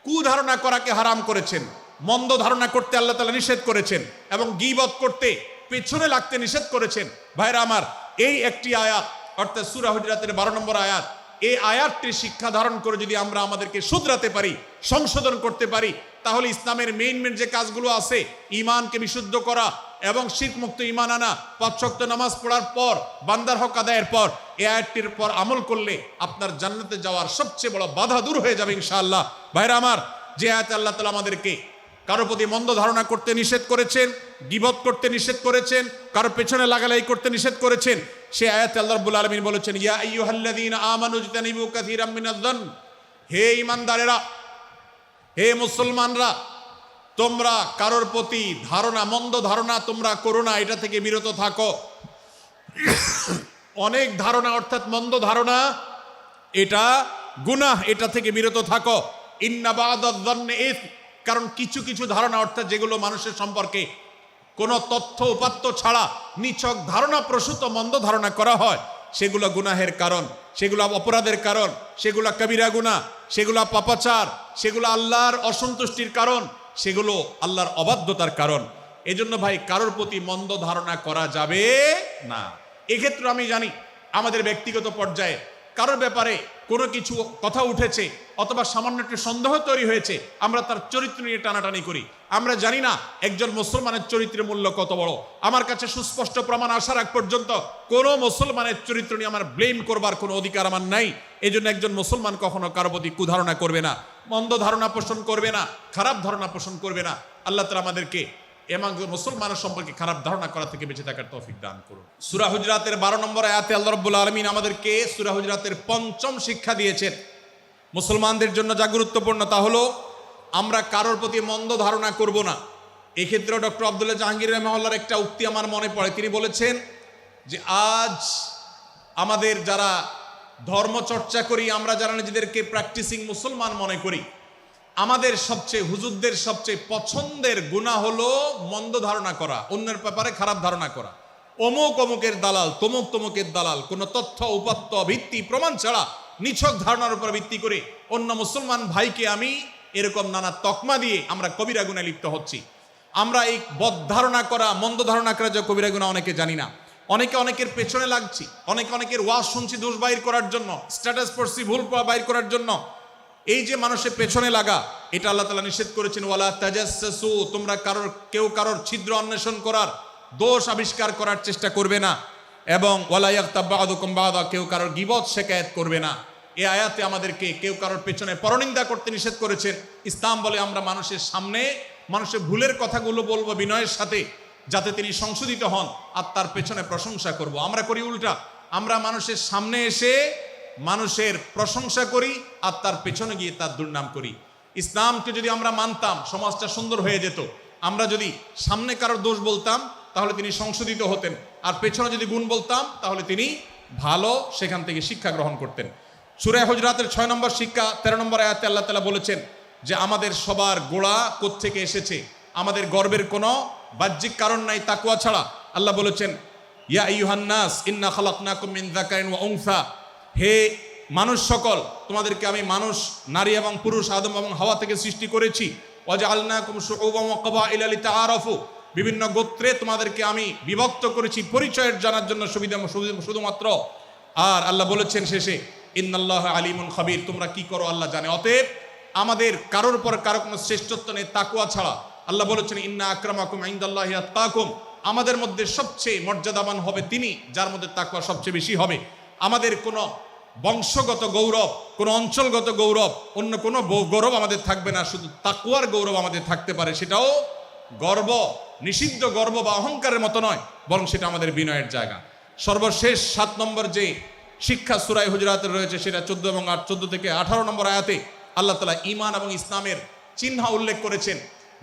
কুধারণা করাকে হারাম করেছেন, মন্দ ধারণা করতে আল্লাহ তাআলা নিষেধ করেছেন, এবং গীবত করতে, পেছনে লাগতে নিষেধ করেছেন। ভাইরা আমার, এই একটি আয়াত অর্থাৎ সূরা হুজুরাতের 12 নম্বর আয়াত, এই আয়াতটির শিক্ষা ধারণ করে যদি আমরা আমাদেরকে শুধরাতে পারি, সংশোধন করতে পারি, তাহলে ইসলামের মেইন যে কাজগুলো আছে, ঈমানকে বিশুদ্ধ করা এবং শিরক মুক্ত ঈমান আনা, 5 ওয়াক্ত নামাজ পড়ার পর, বান্দার হক আদায়ের পর, এই আয়াতটির পর আমল করলে আপনার জান্নাতে যাওয়ার সবচেয়ে বড় বাধা দূর হয়ে যাবে ইনশাআল্লাহ। ভাইরা আমার, যে আয়াতে আল্লাহ তাআলা আমাদেরকে কারো প্রতি মন্দ ধারণা করতে নিষেধ করেছেন, গীবত করতে নিষেধ করেছেন, কারো পেছনে লাগালাই করতে নিষেধ করেছেন, সে আয়াতে আল্লাহ রাব্বুল আলামিন বলেছেন, ইয়া আইয়ুহাল্লাযীনা আমানু ইজতানিবু কাসীরাম মিনায-যন্ন, হে ঈমানদারেরা, হে মুসলমানরা, তোমরা কারোর প্রতি ধারণা, মন্দ ধারণা তোমরা করো না, এটা থেকে বিরত থাকো। অনেক ধারণা অর্থাৎ মন্দ ধারণা, এটা গুনাহ, এটা থেকে বিরত থাকো। ইন্না বা'দায-যন্নি ইসম, কারণ কিছু কিছু ধারণা অর্থাৎ যেগুলো মানুষের সম্পর্কে কোনো তথ্য উপাত্ত ছাড়া নিছক ধারণা প্রসূত মন্দ ধারণা করা হয়, সেগুলো গুনাহের কারণ, সেগুলো অপরাধের কারণ, সেগুলো কবিরা গুনাহ, সেগুলো পাপাচার, সেগুলো আল্লাহর অসন্তুষ্টির কারণ, সেগুলো আল্লাহর অবাধ্যতার কারণ। এজন্য ভাই, কারোর প্রতি মন্দ ধারণা করা যাবে না। এক্ষেত্রে আমি জানি আমাদের ব্যক্তিগত পর্যায়ে কারোর ব্যাপারে কোনো কিছু কথা উঠেছে অথবা সামান্য একটু সন্দেহ তৈরি হয়েছে, আমরা তার চরিত্র নিয়ে টানাটানি করি। আমরা জানি না একজন মুসলমানের চরিত্রের মূল্য কত বড়। আমার কাছে সুস্পষ্ট প্রমাণ আসার আগ পর্যন্ত কোনো মুসলমানের চরিত্র নিয়ে আমার ব্লেম করবার কোনো অধিকার আমার নাই। এই জন্য একজন মুসলমান কখনো কারো প্রতি কুধারণা করবে না, মন্দ ধারণা পোষণ করবে না, খারাপ ধারণা পোষণ করবে না। আল্লাহ তাআলা আমাদেরকে এবং মুসলমানের সম্পর্কে খারাপ ধারণা করা থেকে বেঁচে থাকার তৌফিক দান করুন। সূরা হুজরাতের 12 নম্বর আয়াতে আল্লাহ রাব্বুল আলামিন আমাদেরকে সূরা হুজরাতের 5ম শিক্ষা দিয়েছেন। মুসলমানদের জন্য যা গুরুত্বপূর্ণ তা হলো আমরা কারোর প্রতি মন্দ ধারণা করব না। এক্ষেত্রে ডক্টর আব্দুল্লাহ জাহাঙ্গীর রাহিমাহুল্লাহর একটা উক্তি আমার মনে পড়ে। তিনি বলেছেন যে আজ আমাদের যারা ধর্ম চর্চা করি, আমরা যারা নিজেদেরকে প্র্যাকটিসিং মুসলমান মনে করি, আমাদের সবচেয়ে, হুজুরদের সবচেয়ে পছন্দের গুনাহ হলো মন্দ ধারণা করা, অন্যের ব্যাপারে খারাপ ধারণা করা। অমুক অমুকের দালাল, তমুক তমুকের দালাল, কোনো তথ্য উপাত্ত ভিত্তি প্রমাণ ছাড়া নিছক ধারণার উপর ভিত্তি করে অন্য মুসলমান ভাইকে আমি এরকম নানা তকমা দিয়ে আমরা কবিরা গুনাহে লিপ্ত হচ্ছি। আমরা এই বদ ধারণা করা, মন্দ ধারণা করা যে কবিরা গুনাহ অনেকে জানি না। অনেকে অনেকের পেছনে লাগছি, অনেকে অনেকের ওয়াজ শুনছি দোষ বাইর করার জন্য, স্ট্যাটাস পড়ছি ভুল বাইর করার জন্য। এই যে মানুষের পেছনে লাগা, এটা আল্লাহ তাআলা নিষেধ করেছেন, ওয়ালা তাজাসসু, তোমরা কেউ কারোর ছিদ্র অন্বেষণ করার, দোষ আবিষ্কার করার চেষ্টা করবে না, এবং ওয়ালা ইয়াগতাব বা'দুকুম বা'দা, কেউ কারোর গীবত শিকায়াত করবে না। এই আয়াতে আমাদেরকে কেউ কারোর পেছনে পরনিন্দা করতে নিষেধ করেছেন। ইসলাম বলে আমরা মানুষের সামনে মানুষের ভুলের কথাগুলো বলবো বিনয়ের সাথে, যাতে তিনি সংশোধিত হন, আর তার পেছনে প্রশংসা করব। আমরা করি উল্টা, আমরা মানুষের সামনে এসে মানুষের প্রশংসা করি আর তার পেছনে গিয়ে তার দুর্নাম করি। ইসলামকে যদি আমরা মানতাম সমাজটা সুন্দর হয়ে যেত। আমরা যদি সামনে কারোর দোষ বলতাম তাহলে তিনি সংশোধিত হতেন, আর পেছনে যদি গুণ বলতাম তাহলে তিনি ভালো সেখান থেকে শিক্ষা গ্রহণ করতেন। সূরা হুজরাতের 6 নম্বর শিক্ষা 13 নম্বর আয়াতে আল্লাহ তাআলা বলেছেন যে আমাদের সবার গোড়া কোত্থেকে এসেছে, আমাদের গর্বের কোনো বাহ্যিক কারণ নাই তাকওয়া ছাড়া। আল্লাহ বলেছেন ইয়া আইয়ুহান নাস ইন্না খালাকনাকুম মিন যাকারিন ওয়া উনসা, হে মানুষ সকল, তোমাদেরকে আমি মানুষ, নারী এবং পুরুষ, আদম এবং হাওয়া থেকে সৃষ্টি করেছি। ওয়াজআলনাকুম শুউবান ওয়া ক্বাবাইলা লিতাআরাফু, বিভিন্ন গোত্রে তোমাদেরকে আমি বিভক্ত করেছি পরিচয়ের জানার জন্য শুধুমাত্র। আর আল্লাহ বলেছেন শেষে ইন্নাল্লাহা আলিমুন খাবীর, তোমরা কি করো আল্লাহ জানে। অতএব আমাদের কারোর পর কারো কোনো শ্রেষ্ঠত্ব নেই তাকওয়া ছাড়া। আল্লাহ বলেছেন ইন্না আকরামাকুম ইনদাল্লাহি আতকাকুম, আমাদের মধ্যে সবচেয়ে মর্যাদাবান হবে তিনি যার মধ্যে তাকওয়া সবচেয়ে বেশি হবে। আমাদের কোনো বংশগত গৌরব, কোনো অঞ্চলগত গৌরব, অন্য কোনো গৌরব আমাদের থাকবে না, শুধু তাকওয়ার গৌরব আমাদের থাকতে পারে। সেটাও গর্ব, নিষিদ্ধ গর্ব বা অহংকারের মতো নয়, বরং সেটা আমাদের বিনয়ের জায়গা। সর্বশেষ 7 নম্বর যে শিক্ষা সূরা হুজরাতের রয়েছে সেটা 14 থেকে 18 নম্বর আয়াতে আল্লাহ তাআলা ঈমান এবং ইসলামের চিহ্ন উল্লেখ করেছেন।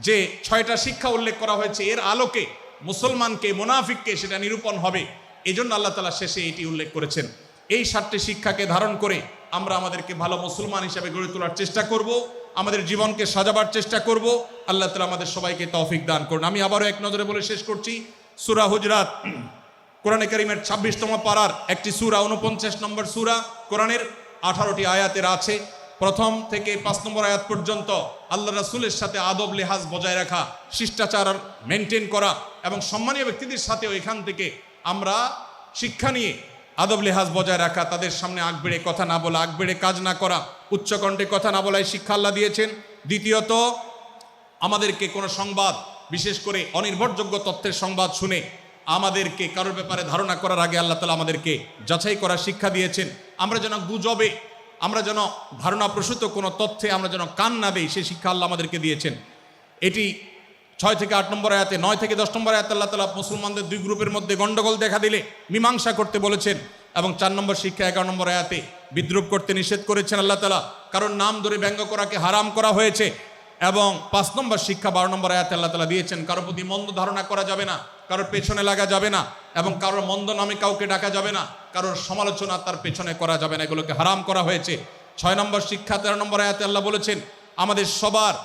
যে 6টা শিক্ষা উল্লেখ করা হয়েছে, এর আলোকে মুসলমানকে মুনাফিককে সেটা নিরূপণ হবে। এজন্য আল্লাহ তাআলা শেষে এটি উল্লেখ করেছেন। এই 7টি শিক্ষাকে ধারণ করে আমরা আমাদেরকে ভালো মুসলমান হিসেবে গড়ে তোলার চেষ্টা করব, আমাদের জীবনকে সাজাবার চেষ্টা করব। আল্লাহ তাআলা আমাদের সবাইকে তৌফিক দান করুন। আমি আবারও এক নজরে বলে শেষ করছি, সূরা হুজরাত কোরআনে কারীমের 26তম পারার একটি সূরা, 49 নম্বর সূরা, কোরআনের 18টি আয়াতের আছে। প্রথম থেকে 5 নম্বর আয়াত পর্যন্ত আল্লাহ রাসূলের সাথে আদব লেহাজ বজায় রাখা, শিষ্টাচার মেনটেন করা এবং সম্মানীয় ব্যক্তিদের সাথেও এখান থেকে আমরা শিক্ষা নিয়ে আদব লেহাজ বজায় রাখা, তাদের সামনে আগ বেড়ে কথা না বলা, আগ বেড়ে কাজ না করা, উচ্চকণ্ঠে কথা না বলা, এই শিক্ষা আল্লাহ দিয়েছেন। দ্বিতীয়ত, আমাদেরকে কোনো সংবাদ, বিশেষ করে অনির্ভরযোগ্য তথ্যের সংবাদ শুনে আমাদেরকে কারোর ব্যাপারে ধারণা করার আগে আল্লাহ তাআলা আমাদেরকে যাচাই করার শিক্ষা দিয়েছেন। আমরা যেন গুজবে, আমরা যেন ধারণা প্রসূত কোনো তথ্যে আমরা যেন কান না দেই, সেই শিক্ষা আল্লাহ আমাদেরকে দিয়েছেন। এটি 6 থেকে 8 নম্বর আয়াতে, 9 থেকে 10 নম্বর আয়াতে আল্লাহ তাআলা মুসলমানদের 2 গ্রুপের মধ্যে গন্ডগোল দেখা দিলে মীমাংসা করতে বলেছেন। এবং 4 নম্বর শিক্ষা 11 নম্বর আয়াতে বিদ্রুপ করতে নিষেধ করেছেন আল্লাহ তাআলা, কারণ নাম ধরে ব্যঙ্গ করাকে হারাম করা হয়েছে। এবং 5 নম্বর শিক্ষা 12 নম্বর আয়াতে আল্লাহ তাআলা দিয়েছেন, কারোর প্রতি মন্দ ধারণা করা যাবে না, কারোর পেছনে লাগা যাবে না, এবং কারোর মন্দ নামে কাউকে ডাকা যাবে না, কারোর সমালোচনা তার পেছনে করা যাবে না, এগুলোকে হারাম করা হয়েছে। 6 নম্বর শিক্ষা 13 নম্বর আয়াতে আল্লাহ বলেছেন, আমাদের সবার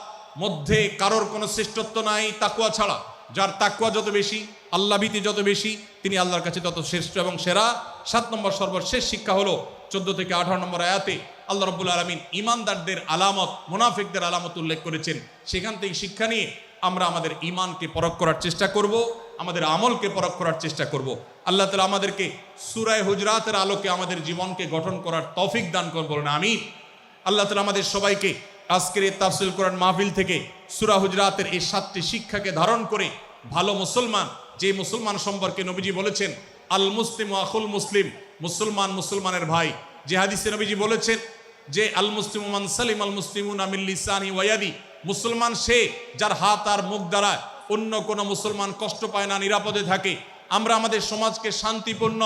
মধ্যে কারোর কোনো শ্রেষ্ঠত্ব নাই তাকওয়া ছাড়া। যার তাকওয়া যত বেশি, আল্লাহ ভীতি যত বেশি, তিনি আল্লাহর কাছে তত শ্রেষ্ঠ এবং সেরা। 7 নম্বর সর্বশেষ শিক্ষা হলো 14 থেকে 18 নম্বর আয়াতে আল্লাহ রাব্বুল আলামিন ঈমানদারদের আলামত, মুনাফিকদের আলামত উল্লেখ করেছেন। সেখান থেকে শিক্ষা নিয়ে আমরা আমাদের ঈমানকে পরখ করার চেষ্টা করব, আমাদের আমলকে পরখ করার চেষ্টা করব। আল্লাহ তাআলা আমাদেরকে সূরা হুজরাতের আলোকে আমাদের জীবনকে গঠন করার তৌফিক দান করুন, বলুন আমিন। আল্লাহ তাআলা আমাদের সবাইকে আজকের এই তাফসীর কোরআন মাহফিল থেকে সূরা হুজরাতের এই 7টি শিক্ষাকে ধারণ করে ভালো মুসলমান, যে মুসলমান সম্পর্কে নবীজি বলেছেন আল মুসলিমু আখুল মুসলিম, মুসলমান মুসলমানের ভাই। যে হাদিসে নবীজি বলেছেন যে আল মুসলিমু মান সালিমাল মুসলিমুনা মিন লিসানি ওয়া ইয়াদি, মুসলমান সে যার হাত আর মুখ দ্বারা অন্য কোনো মুসলমান কষ্ট পায় না, নিরাপদে থাকে। আমরা আমাদের সমাজকে শান্তিপূর্ণ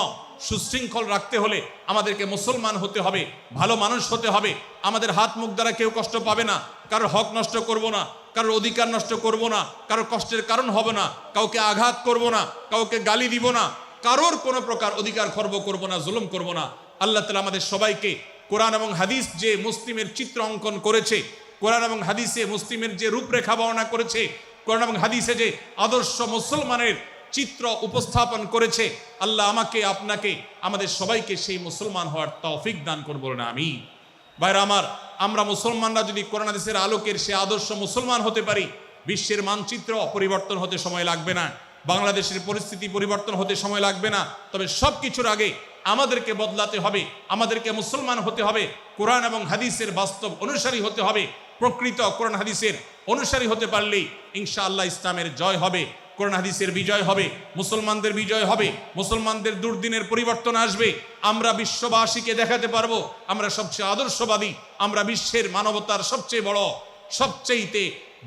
সুশৃঙ্খল রাখতে হলে আমাদেরকে মুসলমান হতে হবে, ভালো মানুষ হতে হবে। আমাদের হাত মুখ দ্বারা কেউ কষ্ট পাবে না, কারোর হক নষ্ট করব না, কারোর অধিকার নষ্ট করব না, কারোর কষ্টের কারণ হবে না, কাউকে আঘাত করব না, কাউকে গালি দিব না, কারোর কোনো প্রকার অধিকার খর্ব করব না, জুলুম করব না। আল্লাহ তাআলা আমাদের সবাইকে কোরআন এবং হাদিস যে মুসলিমের চিত্র অঙ্কন করেছে, কোরআন এবং হাদিসে মুসলিমের যে রূপরেখা বর্ণনা করেছে, কোরআন এবং হাদিসে যে আদর্শ মুসলমানের চিত্র উপস্থাপন করেছে, আল্লাহ আমাকে, আপনাকে, আমাদের সবাইকে সেই মুসলমান হওয়ার তৌফিক দান করুন, বলুন আমিন। ভাইরা আমার, আমরা মুসলমানরা যদি কোরআন হাদিসের আলোকের সে আদর্শ মুসলমান হতে পারি, বিশ্বের মানচিত্র পরিবর্তন হতে সময় লাগবে না, বাংলাদেশের পরিস্থিতি পরিবর্তন হতে সময় লাগবে না। তবে সব কিছুর আগে আমাদেরকে বদলাতে হবে, আমাদেরকে মুসলমান হতে হবে, কোরআন এবং হাদিসের বাস্তব অনুসারী হতে হবে। প্রকৃত কোরআন হাদিসের অনুসারী হতে পারলেই ইনশাআল্লাহ ইসলামের জয় হবে, কোরআন হাদিসের বিজয় হবে, মুসলমানদের বিজয় হবে, মুসলমানদের দুর্দিনের পরিবর্তন আসবে। আমরা বিশ্ববাসীকে দেখাতে পারবো আমরা সবচেয়ে আদর্শবাদী, আমরা বিশ্বের মানবতার সবচেয়ে বড়, সবচেয়ে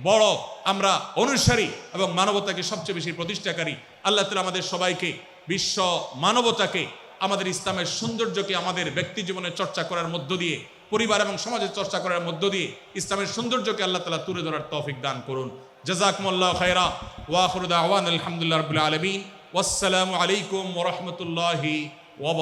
বড় আমরা অনুসারী এবং মানবতাকে সবচেয়ে বেশি প্রতিষ্ঠাকারী। আল্লাহ তাআলা আমাদের সবাইকে বিশ্ব মানবতাকে আমাদের ইসলামের সৌন্দর্যকে আমাদের ব্যক্তি জীবনে চর্চা করার মধ্য দিয়ে, পরিবার এবং সমাজে চর্চা করার মধ্য দিয়ে ইসলামের সৌন্দর্যকে আল্লাহ তাআলা তুলে ধরার তৌফিক দান করুন। জাযাকুমুল্লাহু খায়রা ওয়া আখিরু দাওয়ানা আলহামদুলিল্লাহি রাব্বিল আলামিন। ওয়াসসালামু আলাইকুম ওয়া রাহমাতুল্লাহি ওয়া বারাকাতুহু।